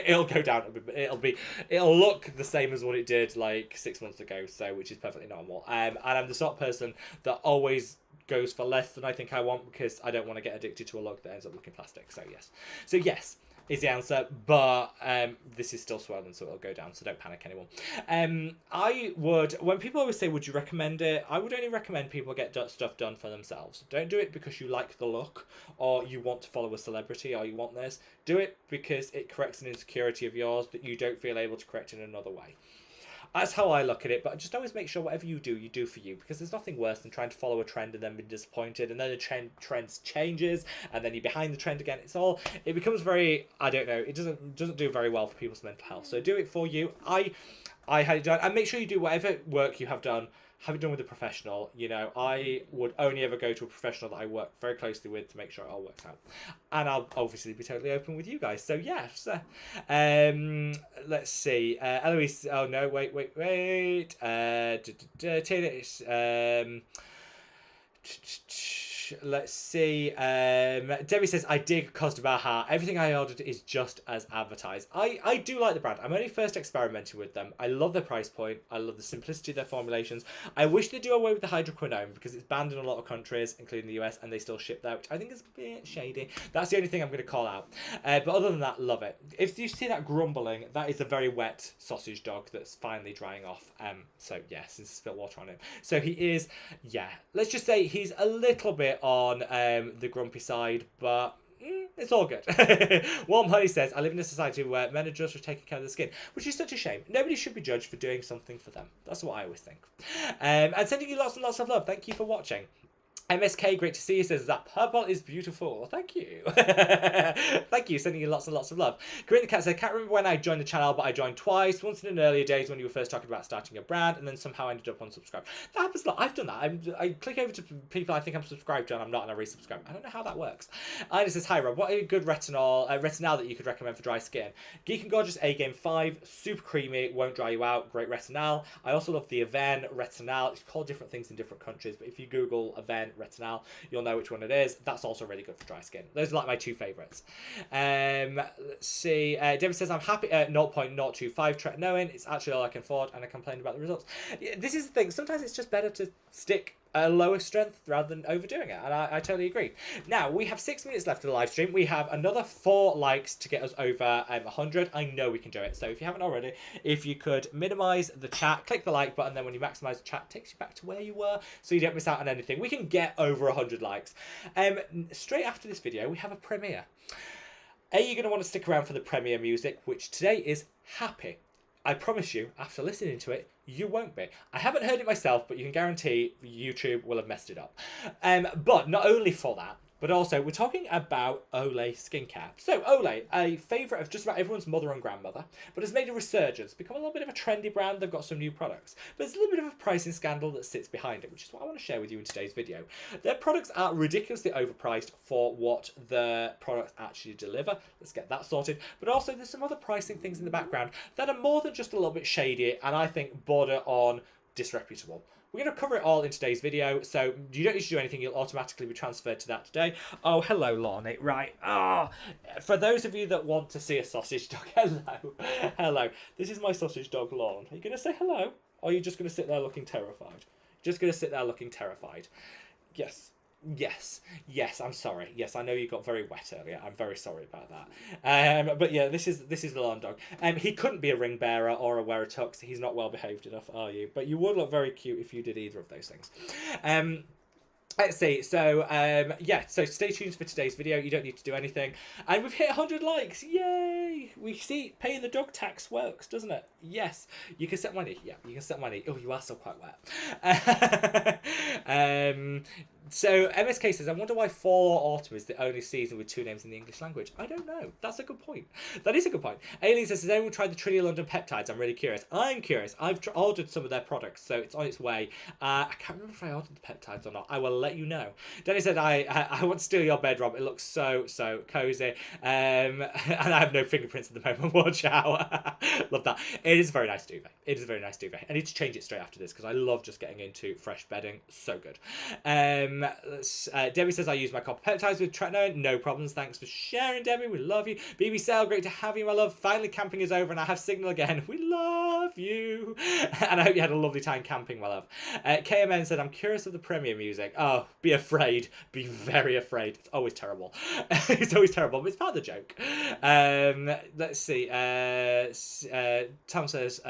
It'll go down. It'll look the same as what it did like 6 months ago. So which is perfectly normal. And I'm the sort of person that always goes for less than I think I want, because I don't want to get addicted to a look that ends up looking plastic. So yes is the answer, but this is still swollen, so it'll go down, so don't panic, anyone. I would, when people always say, would you recommend it, I would only recommend people get stuff done for themselves. Don't do it because you like the look, or you want to follow a celebrity, or you want this. Do it because it corrects an insecurity of yours that you don't feel able to correct in another way. That's how I look at it, but just always make sure whatever you do for you, because there's nothing worse than trying to follow a trend and then being disappointed, and then the trend changes, and then you're behind the trend again. It becomes very, I don't know, it doesn't do very well for people's mental health. So do it for you. I had it done, and make sure you do whatever work you have done. Have it done with a professional. You know, I would only ever go to a professional that I work very closely with to make sure it all works out. And I'll obviously be totally open with you guys. So, yes. Let's see. Eloise, oh no, wait. Let's see. Debbie says, I dig Costa Baja. Everything I ordered is just as advertised. I do like the brand. I'm only first experimenting with them. I love their price point. I love the simplicity of their formulations. I wish they do away with the hydroquinone, because it's banned in a lot of countries, including the US, and they still ship that, which I think is a bit shady. That's the only thing I'm going to call out. But other than that, love it. If you see that grumbling, that is a very wet sausage dog that's finally drying off. So yeah, since I spilled water on him. So he is, yeah, let's just say he's a little bit on the grumpy side, but it's all good. Warm Honey says, I live in a society where men are judged for taking care of the skin, which is such a shame. Nobody should be judged for doing something for them. That's what I always think. And sending you lots and lots of love. Thank you for watching. MSK, great to see you, says that purple is beautiful. Thank you. Thank you, sending you lots and lots of love. Corinne the Cat said, can't remember when I joined the channel, but I joined twice. Once in the earlier days when you were first talking about starting a brand, and then somehow ended up unsubscribed. That happens a lot. I've done that. I click over to people I think I'm subscribed to, and I'm not, and I resubscribe. I don't know how that works. Ina says, hi Rob, what a good retinol that you could recommend for dry skin? Geek and Gorgeous A-Game 5, super creamy, won't dry you out, great retinol. I also love the Aven retinol. It's called different things in different countries, but if you Google Aven retinol, you'll know which one it is. That's also really good for dry skin. Those are like my two favourites. Let's see. Debbie says, I'm happy at 0.025 tretinoin. It's actually all I can afford, and I complained about the results. Yeah, this is the thing. Sometimes it's just better to stick a lower strength rather than overdoing it, and I totally agree. Now, we have 6 minutes left of the live stream. We have another 4 likes to get us over 100. I know we can do it. So if you haven't already, if you could minimize the chat, click the like button, then when you maximize the chat, it takes you back to where you were, so you don't miss out on anything. We can get over 100 likes. Straight after this video, we have a premiere. You're going to want to stick around for the premiere music, which today is Happy. I promise you, after listening to it, you won't be. I haven't heard it myself, but you can guarantee YouTube will have messed it up. But not only for that, but also we're talking about Olay skincare. So Olay, a favourite of just about everyone's mother and grandmother, but has made a resurgence, become a little bit of a trendy brand. They've got some new products, but there's a little bit of a pricing scandal that sits behind it, which is what I want to share with you in today's video. Their products are ridiculously overpriced for what the products actually deliver. Let's get that sorted. But also there's some other pricing things in the background that are more than just a little bit shady, and I think border on disreputable. We're going to cover it all in today's video, so you don't need to do anything. You'll automatically be transferred to that today. Oh, hello, Lorne. Right. For those of you that want to see a sausage dog, hello. Hello. This is my sausage dog, Lorne. Are you going to say hello? Or are you just going to sit there looking terrified? Just going to sit there looking terrified. Yes. Yes, I'm sorry. Yes, I know you got very wet earlier. I'm very sorry about that. But yeah, this is the alarm dog. He couldn't be a ring bearer or a wearer tux. He's not well behaved enough, are you? But you would look very cute if you did either of those things. Let's see, so yeah, so stay tuned for today's video. You don't need to do anything. And we've hit 100 likes, yay! We see paying the dog tax works, doesn't it? Yes, you can set money, yeah, you can set money. Oh, you are still quite wet. So MSK says, I wonder why fall or autumn is the only season with 2 names in the English language. I don't know. That's a good point. That is a good point. Alien says, has anyone tried the Trinity London peptides? I'm really curious. I'm curious. I've ordered some of their products, so it's on its way. I can't remember if I ordered the peptides or not. I will let you know. Danny said, I want to steal your bed, Rob. It looks so cozy. And I have no fingerprints at the moment. Watch out. Love that. It is a very nice duvet. It is a very nice duvet. I need to change it straight after this because I love just getting into fresh bedding. So good. Debbie says, I use my copper peptides with tretinoin. No problems. Thanks for sharing, Debbie. We love you. BB Sale, great to have you, my love. Finally, camping is over and I have signal again. We love you. And I hope you had a lovely time camping, my love. KMN said, I'm curious of the premiere music. Oh, be afraid. Be very afraid. It's always terrible. It's always terrible, but it's part of the joke. Let's see. Tom says,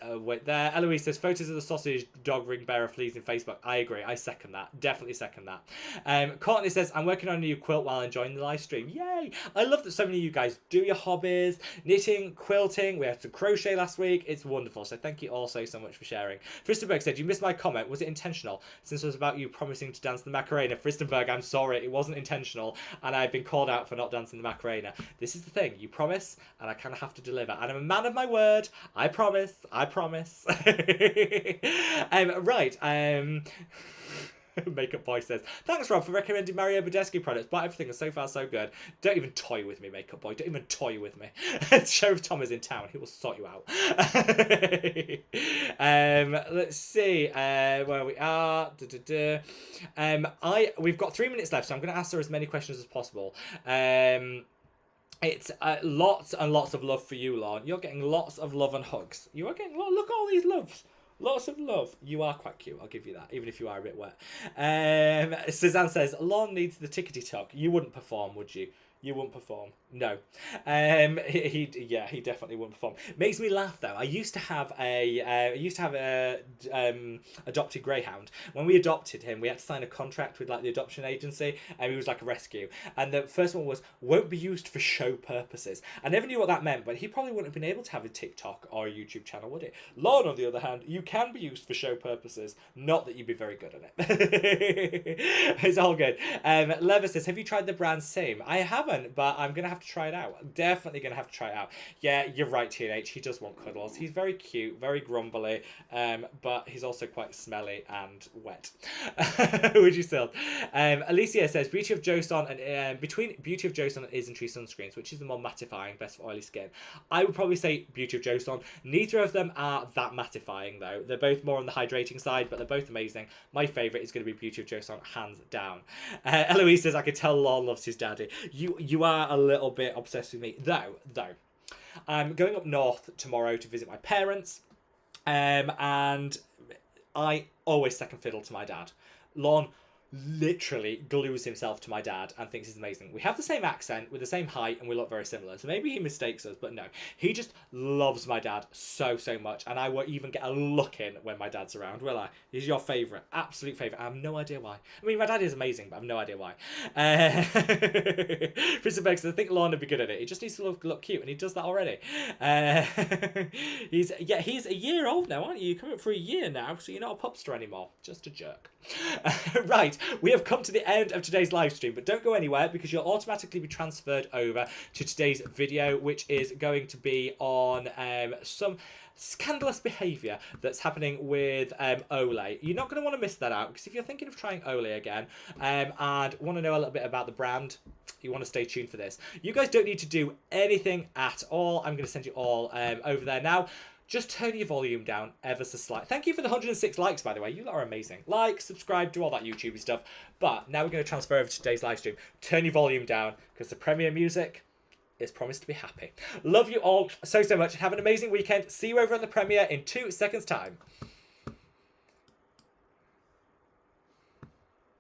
wait there. Eloise says, photos of the sausage dog ring bearer fleas in Facebook. I agree. I second that. Definitely second that. Courtney says, I'm working on a new quilt while enjoying the live stream. Yay! I love that so many of you guys do your hobbies. Knitting, quilting. We had some crochet last week. It's wonderful. So thank you all so much for sharing. Fristenberg said, you missed my comment. Was it intentional? Since it was about you promising to dance the Macarena. Fristenberg, I'm sorry. It wasn't intentional. And I've been called out for not dancing the Macarena. This is the thing. You promise, and I kind of have to deliver. And I'm a man of my word. I promise. I promise. Right. Makeup Boy says, thanks Rob for recommending Mario Badescu products, but everything is so far so good. Don't even toy with me, Makeup Boy. Don't even toy with me. Sheriff Tom is in town. He will sort you out. Let's see where we are. We've got 3 minutes left, so I'm going to answer as many questions as possible. It's lots and lots of love for you, Lorne. You're getting lots of love and hugs. You are getting look at all these loves. Lots of love. You are quite cute, I'll give you that, even if you are a bit wet. Suzanne says, Lorne needs the tickety talk. You wouldn't perform, would you? You wouldn't perform. No. He definitely wouldn't perform. Makes me laugh though. I used to have a adopted greyhound. When we adopted him, we had to sign a contract with like the adoption agency, and he was like a rescue. And the first one was won't be used for show purposes. I never knew what that meant, but he probably wouldn't have been able to have a TikTok or a YouTube channel, would he? Lorne, on the other hand, you can be used for show purposes. Not that you'd be very good at it. It's all good. Lever says, have you tried the brand Same? I haven't, but I'm gonna have to try it out. Definitely gonna have to try it out. Yeah, you're right, TNH. He does want cuddles. He's very cute, very grumbly, but he's also quite smelly and wet. Would you still? Alicia says, Beauty of Joseon and between Beauty of Joseon and Isntree sunscreens, which is the more mattifying, best for oily skin? I would probably say Beauty of Joseon. Neither of them are that mattifying though. They're both more on the hydrating side, but they're both amazing. My favourite is going to be Beauty of Joseon, hands down. Eloise says, I could tell Lorne loves his daddy. You are a little bit obsessed with me. Though. I'm going up north tomorrow to visit my parents. And I always second fiddle to my dad. Lorne literally glues himself to my dad and thinks he's amazing. We have the same accent, with the same height, and we look very similar. So maybe he mistakes us, but no. He just loves my dad so much. And I won't even get a look in when my dad's around, will I? He's your favourite. Absolute favourite. I have no idea why. I mean, my dad is amazing, but I have no idea why. Christopher says, I think Lorne would be good at it. He just needs to look cute, and he does that already. He's a year old now, aren't you? You're coming up for a year now, so you're not a pupster anymore. Just a jerk. Right, we have come to the end of today's live stream, but don't go anywhere because you'll automatically be transferred over to today's video, which is going to be on some scandalous behaviour that's happening with Olay. You're not going to want to miss that out, because if you're thinking of trying Olay again and want to know a little bit about the brand, you want to stay tuned for this. You guys don't need to do anything at all. I'm going to send you all over there now. Just turn your volume down ever so slight. Thank you for the 106 likes, by the way. You lot are amazing. Like, subscribe, do all that YouTubey stuff. But now we're going to transfer over to today's live stream. Turn your volume down, because the premiere music is promised to be happy. Love you all so much, and have an amazing weekend. See you over on the premiere in 2 seconds' time.